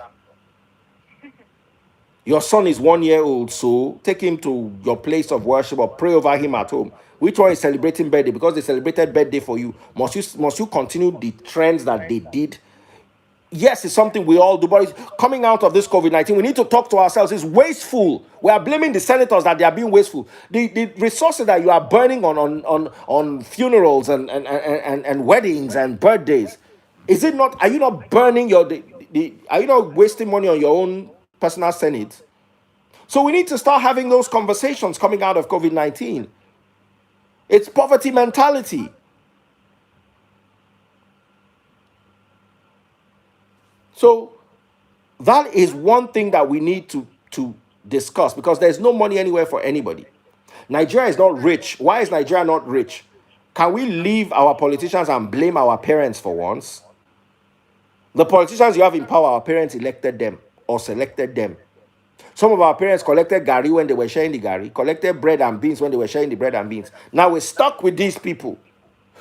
Your son is 1 year old, so take him to your place of worship or pray over him at home. Which one is celebrating birthday? Because they celebrated birthday for you. Must you continue the trends that they did? Yes, it's something we all do, but it's coming out of this COVID-19. We need to talk to ourselves. It's wasteful. We are blaming the senators that they are being wasteful. The resources that you are burning on funerals and weddings and birthdays, is it not? Are you not burning are you not wasting money on your own personal senate? So we need to start having those conversations coming out of COVID-19. It's poverty mentality. So that is one thing that we need to discuss because there's no money anywhere for anybody. Nigeria is not rich. Why is Nigeria not rich? Can we leave our politicians and blame our parents for once? The politicians you have in power, our parents elected them or selected them. Some of our parents collected gari when they were sharing the gari, collected bread and beans when they were sharing the bread and beans. Now we're stuck with these people.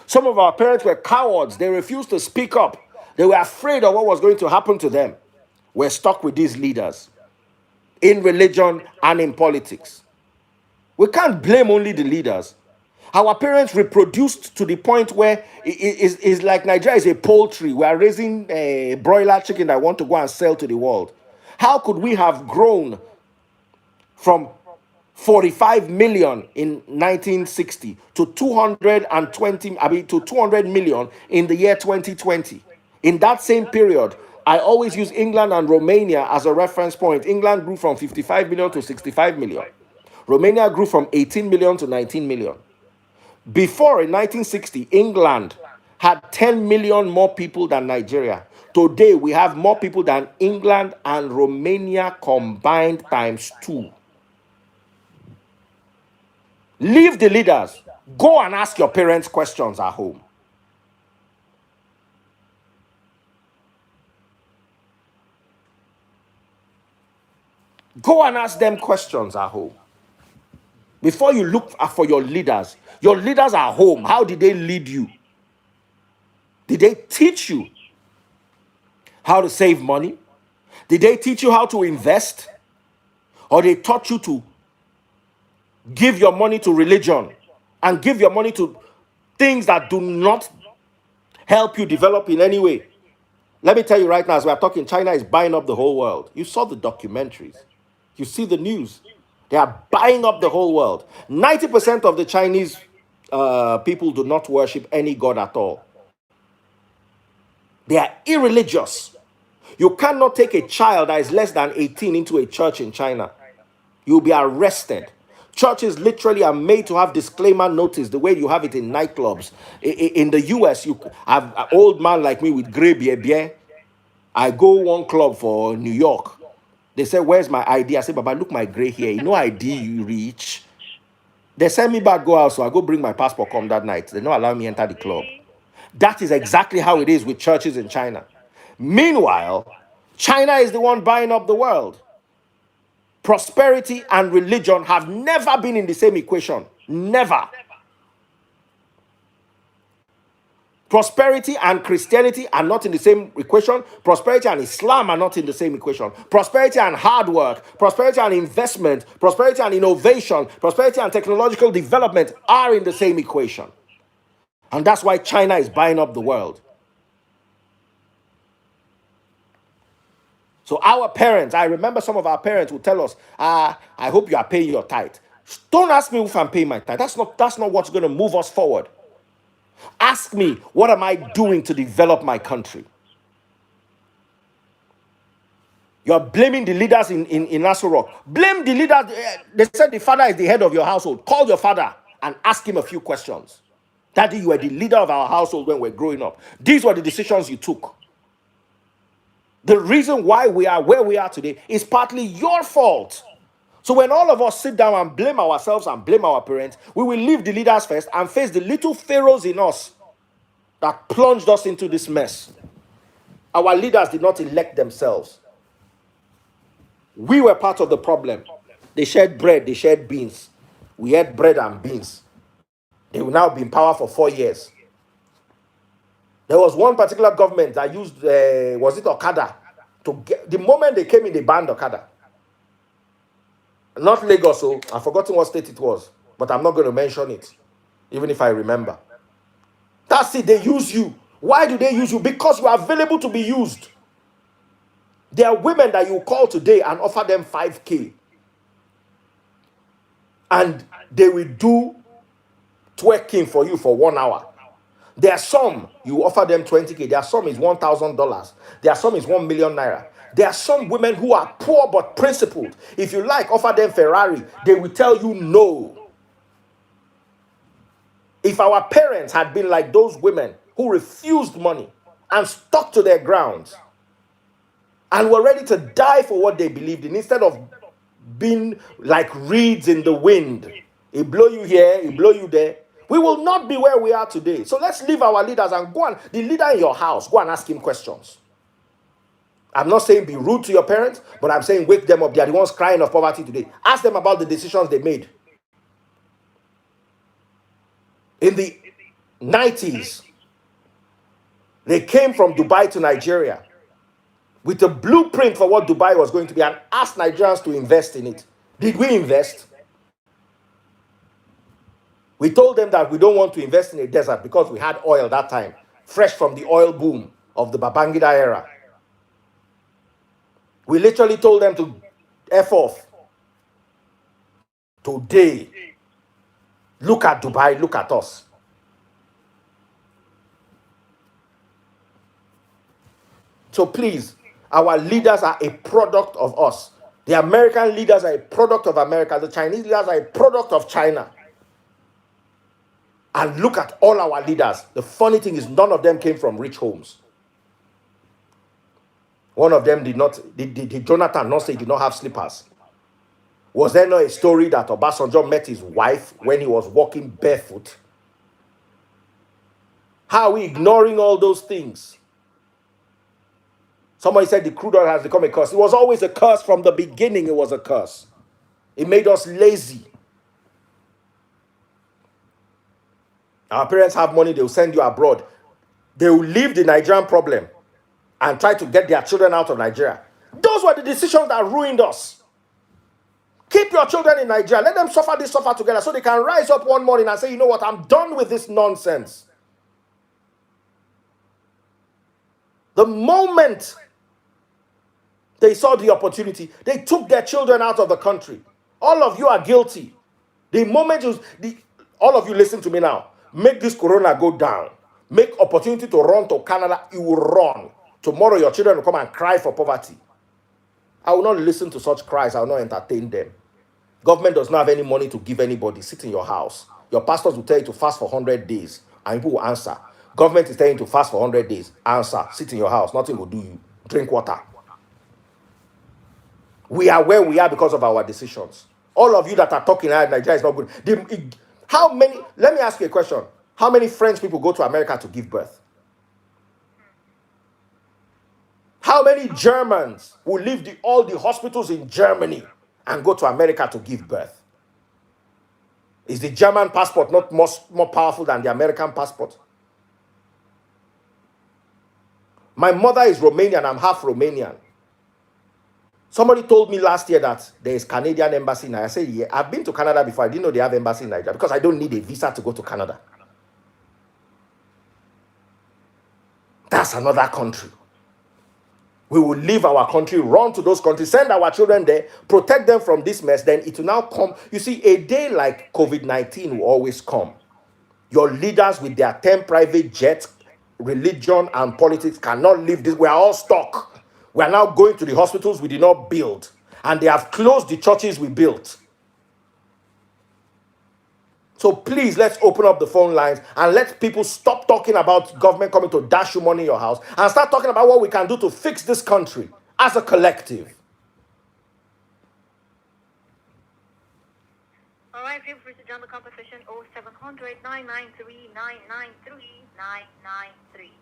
Some of our parents were cowards. They refused to speak up. They were afraid of what was going to happen to them. We're stuck with these leaders in religion and in politics. We can't blame only the leaders. Our parents reproduced to the point where it's like Nigeria is a poultry. We are raising a broiler chicken that want to go and sell to the world. How could we have grown from 45 million in 1960 to 220, I mean, to 200 million in the year 2020? In that same period, I always use England and Romania as a reference point. England grew from 55 million to 65 million. Romania grew from 18 million to 19 million. Before in 1960, England had 10 million more people than Nigeria. Today, we have more people than England and Romania combined times 2. Leave the leaders. Go and ask your parents questions at home. Go and ask them questions at home. Before you look for your leaders are home. How did they lead you? Did they teach you how to save money? Did they teach you how to invest? Or they taught you to give your money to religion and give your money to things that do not help you develop in any way? Let me tell you right now, as we are talking, China is buying up the whole world. You saw the documentaries. You see the news. They are buying up the whole world. 90% of the Chinese people do not worship any god at all. They are irreligious. You cannot take a child that is less than 18 into a church in China. You'll be arrested. Churches literally are made to have disclaimer notice the way you have it in nightclubs. In the US, you have an old man like me with gray beer. I go one club for New York. They say, where's my ID? I say, Baba, look my gray hair. You know ID you reach. They send me back, go out, so I go bring my passport come that night. They don't allow me enter the club. That is exactly how it is with churches in China. Meanwhile, China is the one buying up the world. Prosperity and religion have never been in the same equation. Never. Prosperity and Christianity are not in the same equation. Prosperity and Islam are not in the same equation. Prosperity and hard work, prosperity and investment, prosperity and innovation, prosperity and technological development are in the same equation. And that's why China is buying up the world. So our parents, I remember some of our parents would tell us, I hope you are paying your tithe. Don't ask me if I'm paying my tithe. That's not what's going to move us forward. Ask me, what am I doing to develop my country? You're blaming the leaders in Nassau Rock. Blame the leaders. They said the father is the head of your household. Call your father and ask him a few questions. Daddy, you were the leader of our household when we were growing up. These were the decisions you took. The reason why we are where we are today is partly your fault. So when all of us sit down and blame ourselves and blame our parents, we will leave the leaders first and face the little pharaohs in us that plunged us into this mess. Our leaders did not elect themselves. We were part of the problem. They shared bread, they shared beans. We had bread and beans. They will now be in power for 4 years. There was one particular government that used, was it Okada? To get, the moment they came in, they banned Okada. Not Lagos, so I've forgotten what state it was, but I'm not going to mention it, even if I remember. That's it, they use you. Why do they use you? Because you are available to be used. There are women that you call today and offer them 5K. And they will do twerking for you for 1 hour. There are some, you offer them 20K. There are some is $1,000. There are some is 1 million naira. There are some women who are poor but principled. If you like, offer them Ferrari. They will tell you no. If our parents had been like those women who refused money and stuck to their grounds and were ready to die for what they believed in, instead of being like reeds in the wind, it blow you here, it blow you there, we will not be where we are today. So let's leave our leaders and go and, the leader in your house, go and ask him questions. I'm not saying be rude to your parents, but I'm saying wake them up. They are the ones crying of poverty today. Ask them about the decisions they made. In the 90s, they came from Dubai to Nigeria with a blueprint for what Dubai was going to be and asked Nigerians to invest in it. Did we invest? We told them that we don't want to invest in a desert because we had oil that time, fresh from the oil boom of the Babangida era. We literally told them to F off. Today, look at Dubai, look at us. So please, our leaders are a product of us. The American leaders are a product of America. The Chinese leaders are a product of China. And look at all our leaders. The funny thing is, none of them came from rich homes. One of them did not, did Jonathan not say he did not have slippers? Was there not a story that Obasanjo met his wife when he was walking barefoot? How are we ignoring all those things? Somebody said the crude oil has become a curse. It was always a curse from the beginning. It was a curse. It made us lazy. Our parents have money, they will send you abroad. They will leave the Nigerian problem and try to get their children out of Nigeria. Those were the decisions that ruined us. Keep your children in Nigeria. Let them suffer this, suffer together so they can rise up one morning and say, you know what, I'm done with this nonsense. The moment they saw the opportunity, they took their children out of the country. All of you are guilty. The moment all of you listen to me now, make this corona go down. Make opportunity to run to Canada, you will run. Tomorrow your children will come and cry for poverty. I will not listen to such cries. I will not entertain them. Government does not have any money to give anybody. Sit in your house. Your pastors will tell you to fast for 100 days and people will answer. Government is telling you to fast for 100 days. Answer. Sit in your house. Nothing will do you. Drink water. We are where we are because of our decisions. All of you that are talking, Nigeria is not good. Let me ask you a question. How many French people go to America to give birth? How many Germans will leave all the hospitals in Germany and go to America to give birth? Is the German passport not more powerful than the American passport? My mother is Romanian. I'm half Romanian. Somebody told me last year that there is Canadian embassy in Nigeria. I said, yeah, I've been to Canada before. I didn't know they have embassy in Nigeria because I don't need a visa to go to Canada. That's another country. We will leave our country, run to those countries, send our children there, protect them from this mess. Then it will now come. You see, a day like COVID-19 will always come. Your leaders with their 10 private jets, religion and politics cannot leave this. We are all stuck. We are now going to the hospitals we did not build. And they have closed the churches we built. So please, let's open up the phone lines and let people stop talking about government coming to dash you money in your house and start talking about what we can do to fix this country as a collective. All right, feel free to join the conversation. 0700 993 993 993.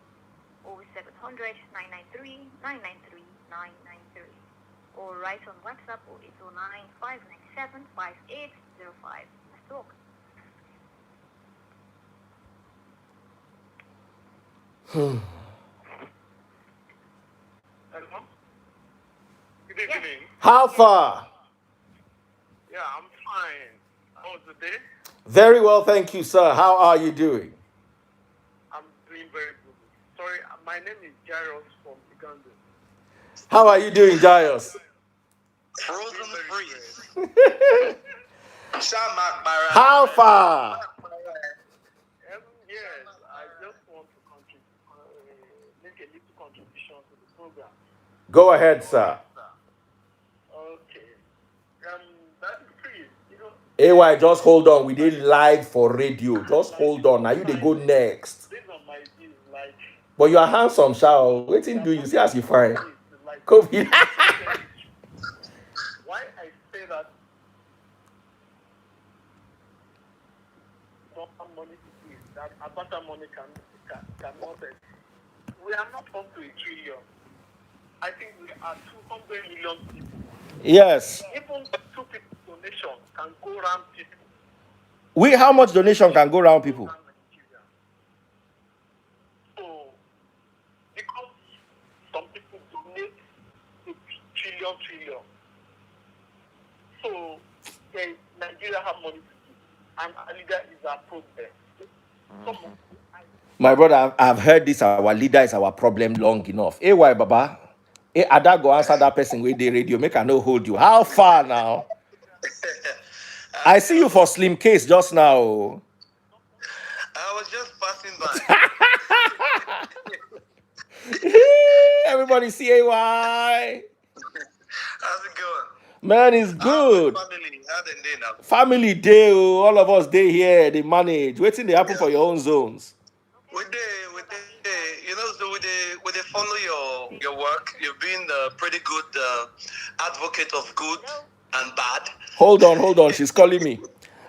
0700 993 993 993. Or write on WhatsApp 0809 597 5805. Let's talk. Hello? Good Yes. evening. How far? Yeah, I'm fine. How was the day? Very well, thank you, sir. How are you doing? I'm doing very good. Sorry, my name is Jairus from Uganda. How are you doing, Giles? Frozen freeze. Shamak Bara. How far? Yes, I just want to make a little contribution to the program. Go ahead, sir. Okay. That is free. You know, AY, just hold on. We did live for radio. Just hold on. Now you they go next. based on my views, like, But you are handsome, Shao. Waiting do you see as you fine? like COVID. why I say that normal money is that Abata money cannot. We are not up to a trillion. I think we are 200 million people. Yes. Even 2 people donation can go around people. How much donation can go around people? Around Nigeria. So, because some people donate a trillion. So, Nigeria have money to give, and our leader is our problem. My brother, I've heard this. Our leader is our problem long enough. AY Baba. Ada go answer that person with the radio. Make I no hold you. How far now? I see you for Slim Case just now. I was just passing by. Everybody see AY. How's it going? Man, it's good. Family, how they day now? Family day, oh, all of us day here, they manage. Waiting they happen for your own zones. With the, you know, so with the follow your work. You've been a pretty good advocate of good and bad. Hold on. She's calling me.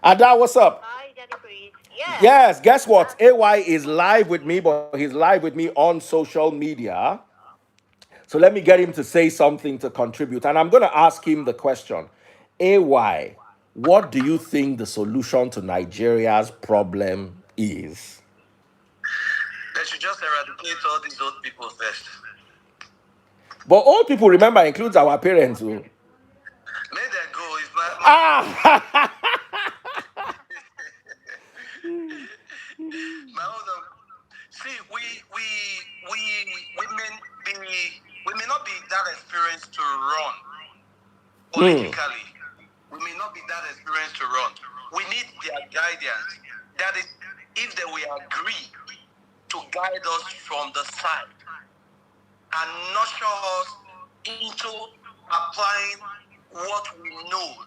Ada, what's up? Hi, Daddy Freeze. Yes. Yes, guess what? AY is live with me, but he's live with me on social media. So let me get him to say something to contribute. And I'm going to ask him the question. AY, what do you think the solution to Nigeria's problem is? They should just eradicate all these old people first. But old people, remember, includes our parents. Oh. May they go. It's my own. See, we may not be that experienced to run politically. We may not be that experienced to run. We need their guidance. That is, if they will agree to guide us from the side and nurture us into applying what we know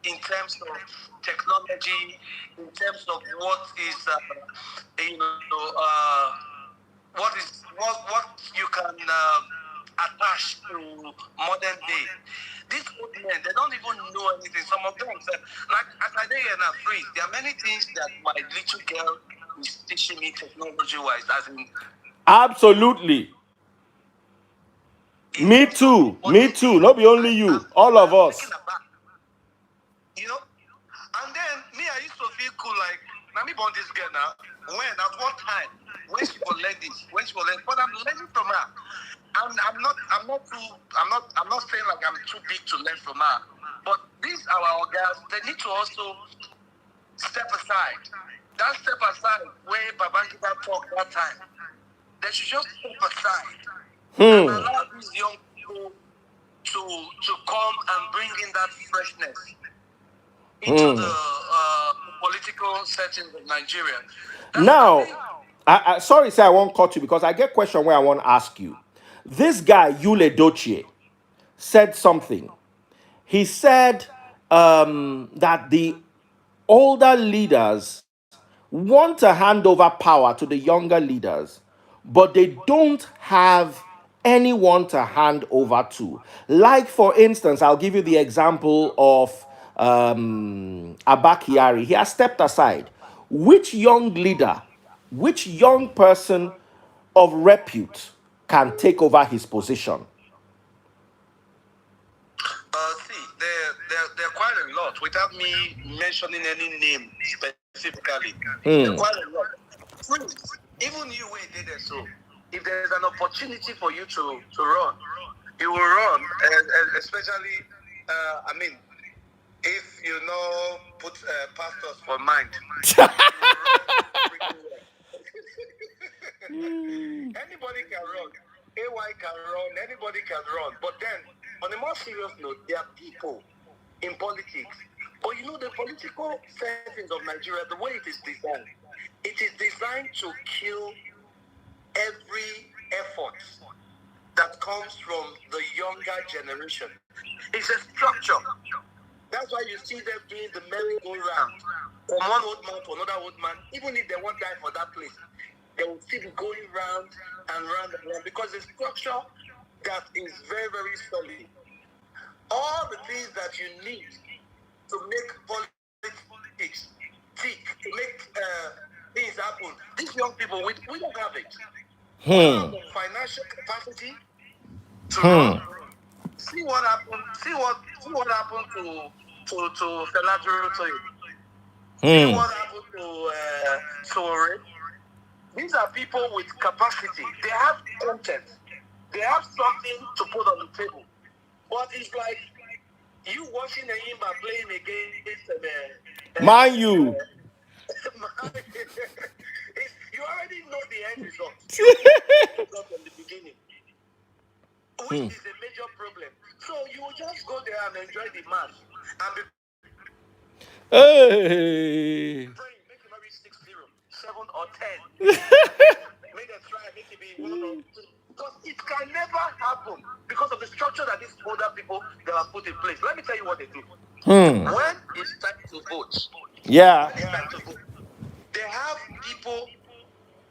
in terms of technology, in terms of what is, what you can attach to modern day. These old men, they don't even know anything. Some of them, like as I say here now, free. There are many things that my little girl is teaching me technology-wise, as in. Absolutely. Me too. Not be only you. All of us. You know? And then, me, I used to feel cool, like, let me born this girl now. When, at what time, when she will learn this, but I'm learning from her. I'm not saying like I'm too big to learn from her. But these our guys, they need to also step aside. That step aside where Babangida talked that time. They should just step aside and allow these young people to come and bring in that freshness into the political settings of Nigeria. Now, sorry, say I won't cut you because I get a question where I want to ask you. This guy, Yule Dochie, said something. He said that the older leaders want to hand over power to the younger leaders, but they don't have anyone to hand over to. Like, for instance, I'll give you the example of Abakiari. He has stepped aside. Which young leader, which young person of repute can take over his position? See, there are quite a lot without me mentioning any name specifically. There are quite a lot. Even you where did it so. If there's an opportunity for you to run, you will run, and especially, if you know put pastors for mind, anybody can run. AY can run. Anybody can run. But then, on a more serious note, there are people in politics. But you know, the political settings of Nigeria, the way it is designed to kill every effort that comes from the younger generation. It's a structure. That's why you see them doing the merry-go-round from one old man to another old man. Even if they won't die for that place, they will still be going round and round and round because the structure that is very, very solid. All the things that you need to make politics tick, to make things happen. These young people, we don't have it. We don't have the financial capacity to run. See what happened. See what happened to Fela Reuter. See what happened to Sore. These are people with capacity. They have content. They have something to put on the table. But it's like you watching a Yimba playing against Mind you. You already know the end result. From the beginning. Which is a major problem. So you will just go there and enjoy the match and be Hey. praying, make it maybe 6-0, 7 or 10. Make them try, make it be 1 or 2. Because it can never happen because of the structure that these older people they have put in place. Let me tell you what they do. When it's time to vote, Yeah. when it's time to vote, they have people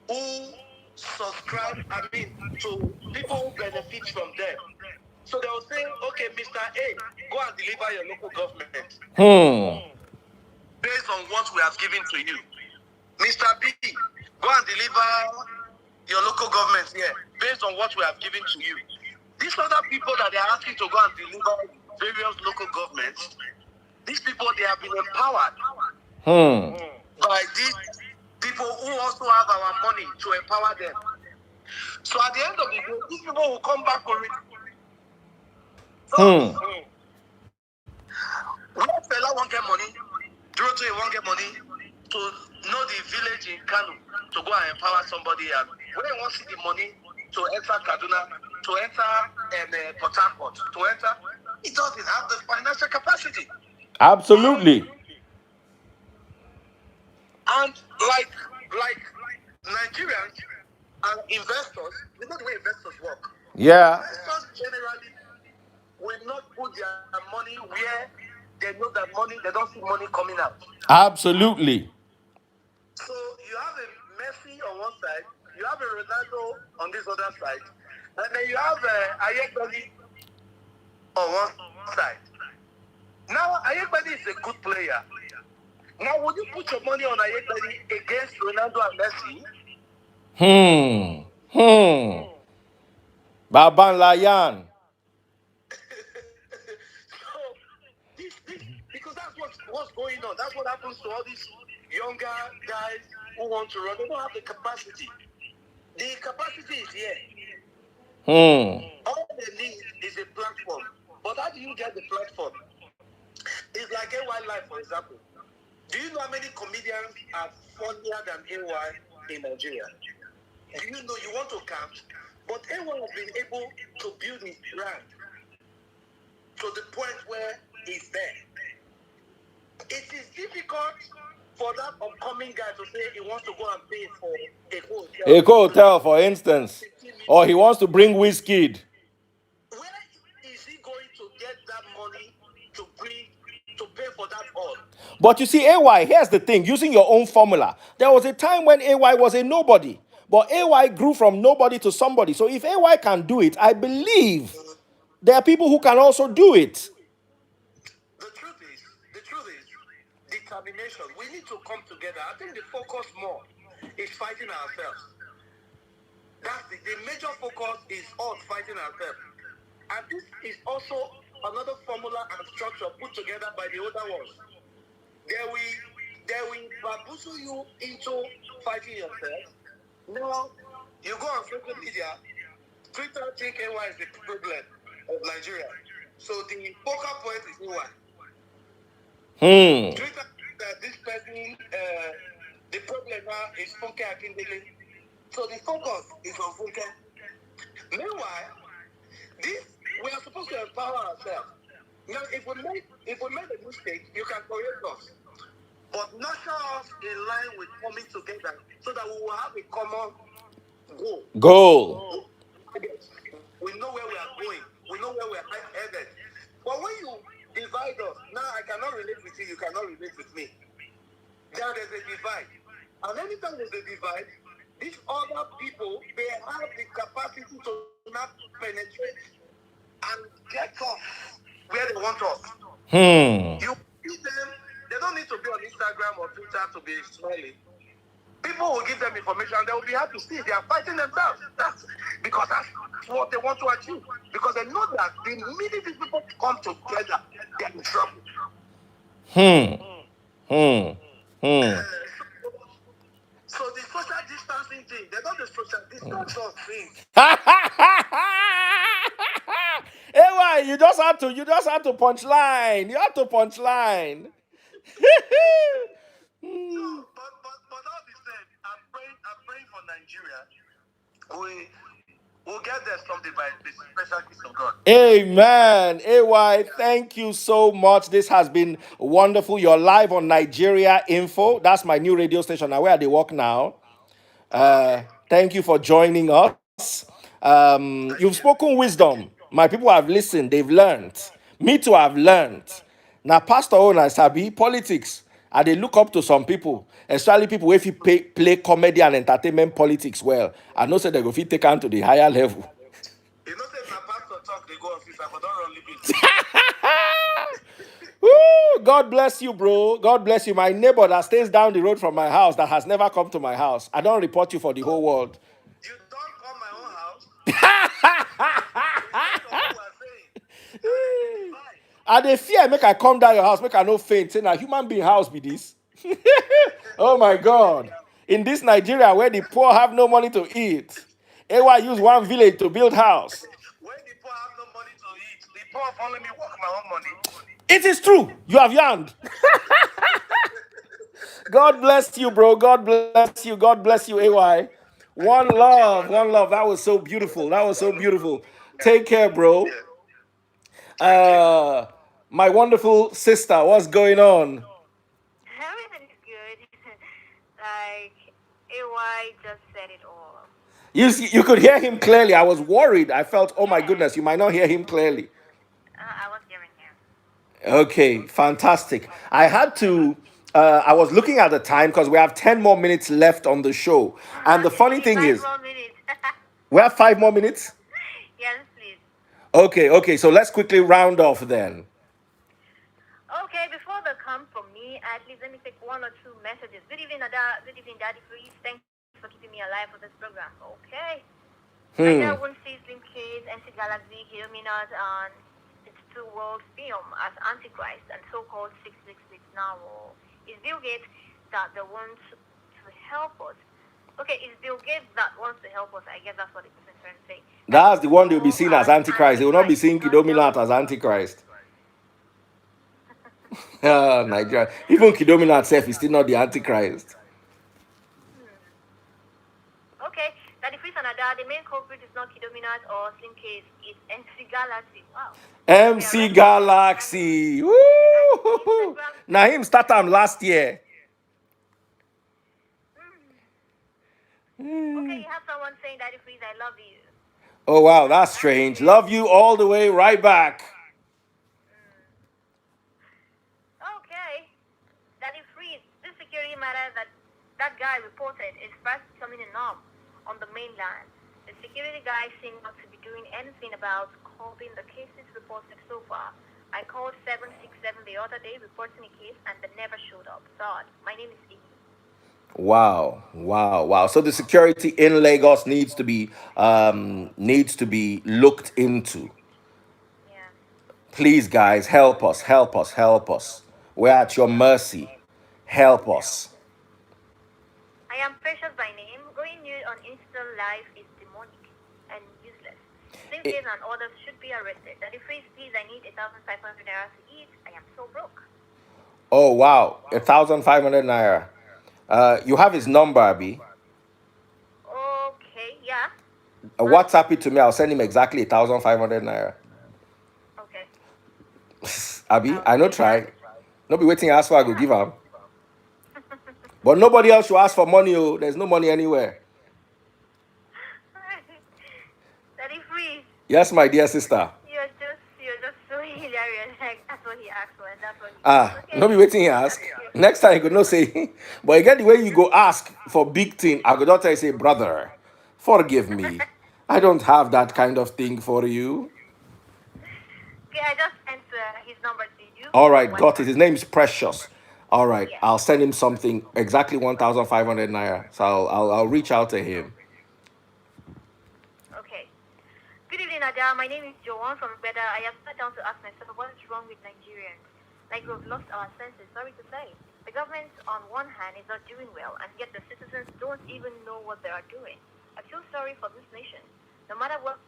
who subscribe, to people who benefit from them. So they will say, okay, Mr. A, go and deliver your local government based on what we have given to you. Mr. B, go and deliver your local government here based on what we have given to you. These other people that they are asking to go and deliver various local governments, these people, they have been empowered by these people who also have our money to empower them. So at the end of the day, these people will come back for it. So, when Fela won't get money, Reuter won't get money to know the village in Kano to go and empower somebody else. When they want to see the money to enter Kaduna, to enter Port Harcourt, to enter, he doesn't have the financial capacity. Absolutely. And like Nigerians and investors, you know the way investors work. Yeah. Investors generally will not put their money where they know that money, they don't see money coming out. Absolutely. So you have a Messi on one side, you have a Ronaldo on this other side, and then you have Ayekbeli on one side. Now Ayekbeli is a good player. Now would you put your money on Ayekbeli against Ronaldo and Messi? Baban Layan. So because that's what's going on. That's what happens to all these younger guys who want to run. They don't have the capacity. The capacity is here. Hmm. All they need is a platform. But how do you get the platform? It's like AY Live, for example. Do you know how many comedians are funnier than AY in Nigeria? Do you know you want to count? But AY has been able to build his brand to the point where he's there. It is difficult for that upcoming guy to say he wants to go and pay for a hotel. A hotel, for instance, 15 or he million. wants to bring whiskey. Where is he going to get that money to bring to pay for that all? But you see, AY, here's the thing, using your own formula. There was a time when AY was a nobody, but AY grew from nobody to somebody. So if AY can do it, I believe there are people who can also do it. The truth is determination. We need to come together. I think the focus more is fighting ourselves. That's the major focus is us fighting ourselves. And this is also another formula and structure put together by the older ones. They will bamboozle you into fighting yourself. Now, you go on social media, Twitter think AY is the problem of Nigeria. So the focal point is AY. Twitter, this person, the problem now is Funke Akindele. So the focus is on Funke. Meanwhile, this we are supposed to empower ourselves. Now, if we made a mistake, you can correct us, but nurture us in line with coming together so that we will have a common goal. Goal. We know where we are going. We know where we are headed. But when you divide us, now I cannot relate with you. You cannot relate with me. Now there's a divide, and anytime there's a divide, these other people they have the capacity to not penetrate and get us where they want us. You see them, they don't need to be on Instagram or Twitter to be smiling. People will give them information, they will be happy. See, they are fighting themselves. That's what they want to achieve. Because they know that the minute these people come together, they're in trouble. So the social distancing thing, they don't the social distance of things. AY, you just had to punchline. You have to punchline. So, but all the same, I'm praying for Nigeria. We'll get there someday by the special grace of God. Amen. AY, thank you so much. This has been wonderful. You're live on Nigeria Info. That's my new radio station. Now, where they work now. Thank you for joining us. You've spoken wisdom. My people have listened. They've learned. Me too, I've learned. Now, Pastor Ona Sabi, politics. I they look up to some people, especially people if you play comedy and entertainment politics well. I know say they go fit take on to the higher level. You know, say my pastor talk, they go office, I don't run leave it. Woo! God bless you, bro. God bless you. My neighbor that stays down the road from my house that has never come to my house. I don't report you for the whole world. You don't come my own house. Remind of what we're saying. I dey fear make I come down your house, make I no faint. Say na human being house be this. Oh my God. In this Nigeria where the poor have no money to eat, AY use one village to build house. When the poor have no money to eat, the poor follow me work my own money. It is true. You have yarned. God bless you, bro. God bless you. God bless you, AY. One love. One love. That was so beautiful. That was so beautiful. Take care, bro. Uh, my wonderful sister, what's going on? Everything is good. Like, AY just said it all. You could hear him clearly. I was worried. I felt, oh my Yeah, goodness, you might not hear him clearly. I was hearing him. Okay, fantastic. I was looking at the time because we have 10 more minutes left on the show. And the funny thing Five is, more minutes. we have 5 more minutes. Yes, please. Okay, so let's quickly round off then. Okay, before they come from me, at least let me take one or two messages. Good evening, Ada. Good evening, Daddy Freeze. Thanks for keeping me alive for this program. Okay. Nigeria won't see Slim Kids, MC Galaxy, Illuminati, and its two world film as Antichrist and so-called 666 now. It's Bill Gates that they want to help us Okay, it's Bill Gates that wants to help us. I guess that's what the person trying to say. That That's the we one they'll be all seen as are Antichrist. They will not be antichrist, seeing not just. Kidominat as Antichrist. Ah, Nigeria. Even Kidominat self is still not the Antichrist. Hmm. Okay, that the Freeze and Ada, the main culprit is not Kidominat or Slim Case, it's MC Galaxy. Wow. They are MC running the Galaxy. and Woo! Instagram Now him start him last year. Okay, you have someone saying Daddy Freeze, I love you. Oh wow, that's That's strange. weird. Love you all the way right back. Okay. Daddy Freeze, this security matter that guy reported is fast becoming a norm on the mainland. The security guy seemed not to be doing anything about coping the cases reported so far. I called 767 the other day reporting a case and they never showed up. God, my name is Iggy. Wow, wow, wow. So the security in Lagos needs to be looked into. Yeah. Please, guys, help us, help us, help us. We're at your mercy. Help us. I am Precious by name. Going nude on Insta Live is demonic and useless. Slim I- Case and others should be arrested. Daddy Freeze, please, I need 1,500 naira to eat. I am so broke. oh wow, 1,500 naira. You have his number, Abby. Okay, yeah. WhatsApp it to me. I'll send him exactly 1,500 naira. Okay, Abby, I'll I know do that. try. No be waiting ask for I go Yeah. give him. But nobody else should ask for money. Oh, there's no money anywhere. Daddy Freeze, Yes, my dear sister. you're just so hilarious. Like that's what he asked for, and that's what he got. Ah, Okay, no be waiting ask. Next time you could not say, but you get the way you go ask for big thing. I could not tell you say, brother, forgive me. I don't have that kind of thing for you. okay. I just sent his number to you All on right, got it. WhatsApp. His name is Precious. All right, Yeah. I'll send him something exactly 1,500 naira. So I'll reach out to him. Okay. Good evening, Ada. My name is Joanne from Beda. I have sat down to ask myself what is wrong with Nigerians. Like we've lost our senses. Sorry to say. The government, on one hand, is not doing well, and yet the citizens don't even know what they are doing. I feel sorry for this nation. No matter what,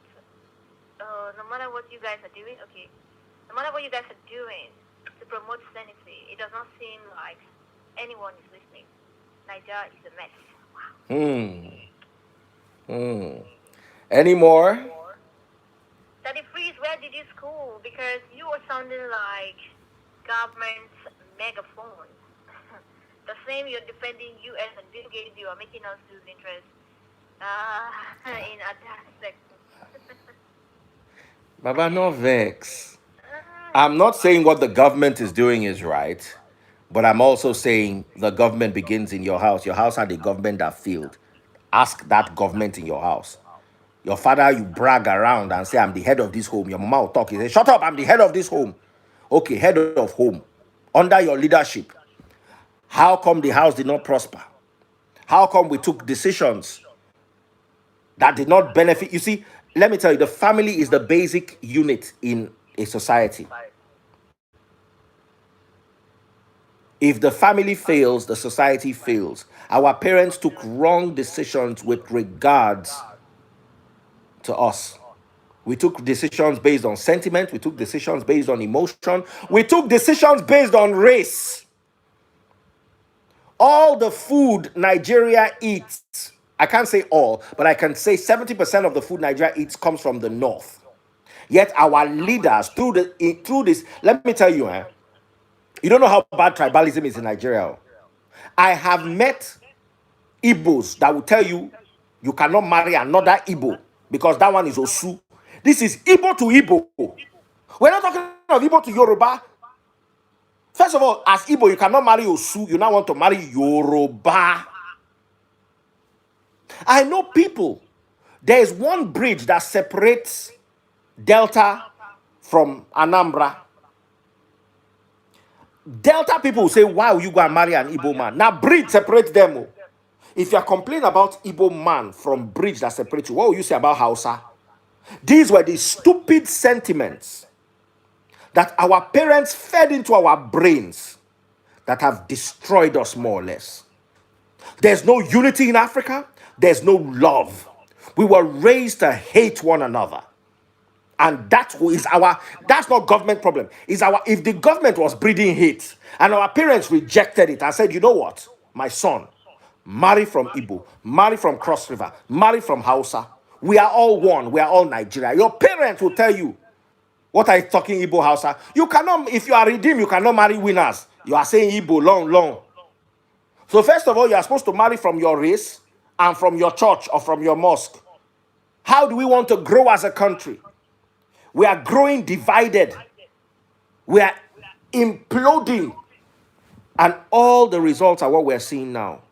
no matter what you guys are doing, okay, no matter what you guys are doing to promote sanity, it does not seem like anyone is listening. Nigeria is a mess. Wow. Hmm. Hmm. Any more? Daddy Freeze, where did you school? Because you were sounding like government megaphone. The same you're defending US and Bill Gates, you are making us lose interest in attack sector. Baba, no vex. I'm not saying what the government is doing is right, but I'm also saying the government begins in your house. Your house had a government that failed. Ask that government in your house. Your father, you brag around and say, I'm the head of this home. Your mama will talk. You say, shut up, I'm the head of this home. Okay, head of home. Under your leadership, how come the house did not prosper? How come we took decisions that did not benefit? You see, let me tell you, the family is the basic unit in a society. If the family fails, the society fails. Our parents took wrong decisions with regards to us. We took decisions based on sentiment. We took decisions based on emotion. We took decisions based on race. All the food Nigeria eats, I can't say all, but I can say 70% of the food Nigeria eats comes from the north. Yet our leaders, through this, let me tell you, you don't know how bad tribalism is in Nigeria. Oh. I have met Igbos that will tell you you cannot marry another Igbo because that one is Osu. This is Igbo to Igbo. We're not talking of Igbo to Yoruba. First of all, as Igbo, you cannot marry Osu. You now want to marry Yoruba. I know people. There is one bridge that separates Delta from Anambra. Delta people will say, why will you go and marry an Igbo man? Now, bridge separates them. Oh. If you are complaining about Igbo man from bridge that separates you, what will you say about Hausa? These were the stupid sentiments that our parents fed into our brains that have destroyed us more or less. There's no unity in Africa. There's no love. We were raised to hate one another. And that's not government problem. Is our If the government was breeding hate and our parents rejected it and said, you know what, my son, marry from Igbo, marry from Cross River, marry from Hausa. We are all one. We are all Nigeria. Your parents will tell you, what are you talking Igbo Hausa? You cannot, if you are redeemed, you cannot marry winners. You are saying Igbo long, long. So first of all, you are supposed to marry from your race and from your church or from your mosque. How do we want to grow as a country? We are growing divided. We are imploding. And all the results are what we're seeing now.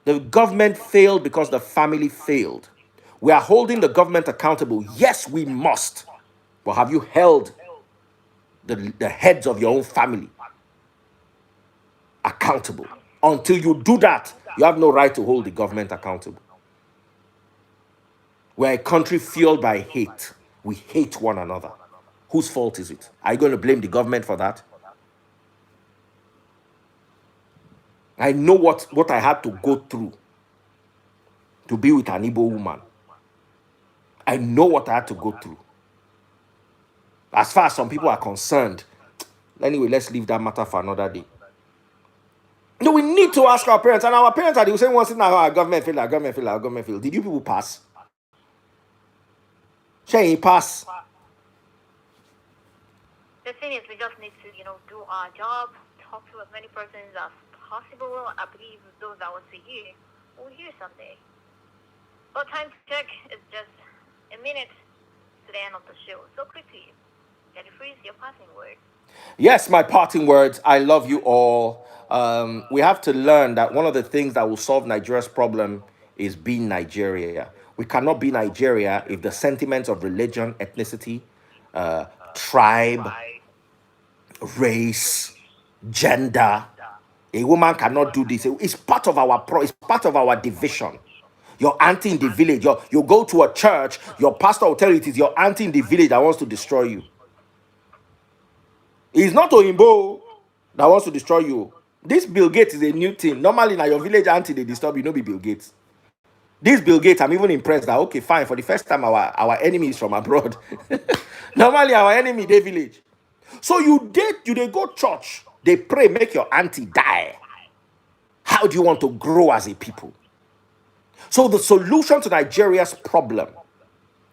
The government failed because the family failed. We are holding the government accountable. Yes, we must. But have you held the heads of your own family accountable? Until you do that, you have no right to hold the government accountable. We're a country fueled by hate. We hate one another. Whose fault is it? Are you going to blame the government for that? I know what I had to go through to be with an Igbo woman. I know what I had to go through. As far as some people are concerned, anyway, let's leave that matter for another day. No, we need to ask our parents, and our parents are the same ones saying, our government failed, our government failed, our government failed. Did you people pass? Shall pass? The thing is, we just need to, do our job, talk to as many persons as possible. I believe those that want to hear will hear someday. But time to check is just a minute to the end of the show. So quickly, Daddy Freeze, your passing word. Yes, my parting words. I love you all. We have to learn that one of the things that will solve Nigeria's problem is being Nigeria. We cannot be Nigeria if the sentiments of religion, ethnicity, tribe, race, gender. A woman cannot do this. It's part of it's part of our division. Your auntie in the village, you go to a church, your pastor will tell you it is your auntie in the village that wants to destroy you. It's not Oyinbo that wants to destroy you. This Bill Gates is a new thing. Normally, now your village auntie they disturb you, no be Bill Gates. This Bill Gates, I'm even impressed that okay, fine. For the first time, our enemy is from abroad. Normally, our enemy they village. So they go church, they pray, make your auntie die. How do you want to grow as a people? So the solution to Nigeria's problem,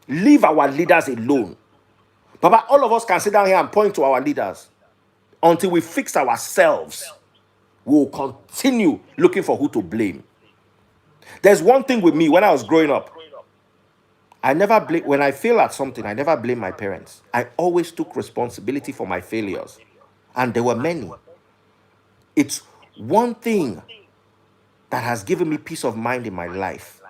leave our leaders alone. Baba, all of us can sit down here and point to our leaders. Until we fix ourselves, we will continue looking for who to blame. There's one thing with me when I was growing up. I never blame, when I fail at something, I never blame my parents. I always took responsibility for my failures. And there were many. It's one thing that has given me peace of mind in my life.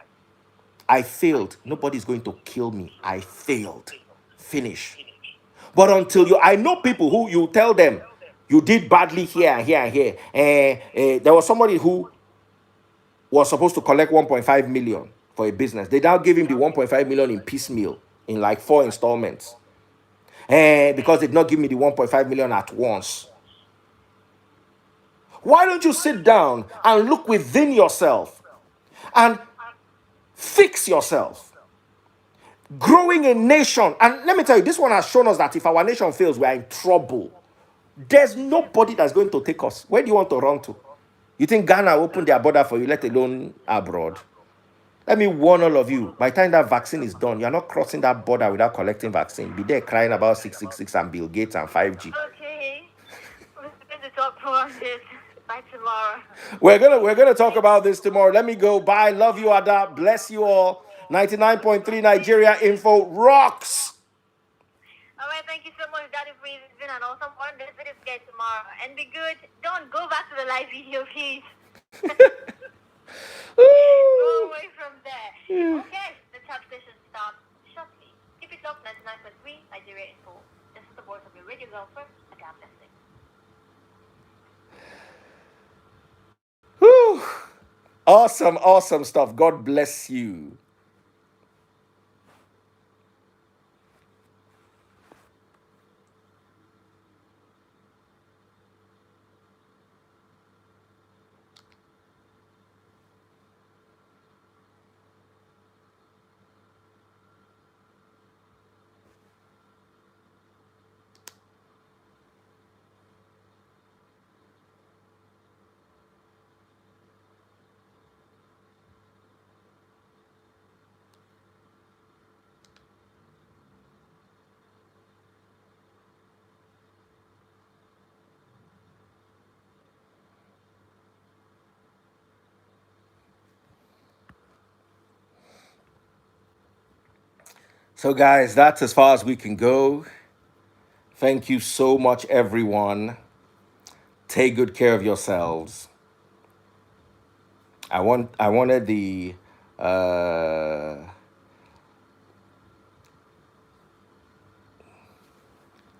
I failed. Nobody's going to kill me. I failed. Finish. But I know people who you tell them, you did badly here and here and here. There was somebody who was supposed to collect 1.5 million for a business. They now gave him the 1.5 million in piecemeal, in like 4 installments. Because they did not give me the 1.5 million at once. Why don't you sit down and look within yourself and fix yourself? Growing a nation, and let me tell you, this one has shown us that if our nation fails, we are in trouble. There's nobody that's going to take us. Where do you want to run to? You think Ghana opened their border for you, let alone abroad? Let me warn all of you, by the time that vaccine is done, you're not crossing that border without collecting vaccine. Be there crying about 666 and Bill Gates and 5G. Okay. We're going to talk more on this by tomorrow. We're gonna talk about this tomorrow. Let me go. Bye. Love you, Ada. Bless you all. 99.3 Nigeria Info rocks. All right, thank you so much, Daddy Freeze. It's been an awesome one. Let's do this again tomorrow. And be good. Don't go back to the live video, please. Go away from there. Okay, the top station starts shortly. Keep it up, 99.3 Nigeria Info. This is the voice of your radio girl first. God bless you. Whew. Awesome stuff. God bless you. So, guys, that's as far as we can go. Thank you so much, everyone. Take good care of yourselves. I wanted uh,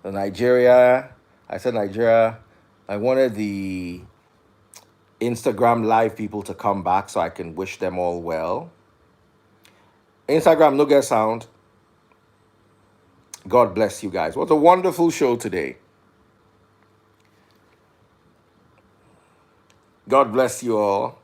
the Nigeria. I said Nigeria. I wanted the Instagram live people to come back so I can wish them all well. Instagram, no get sound. God bless you guys. What a wonderful show today. God bless you all.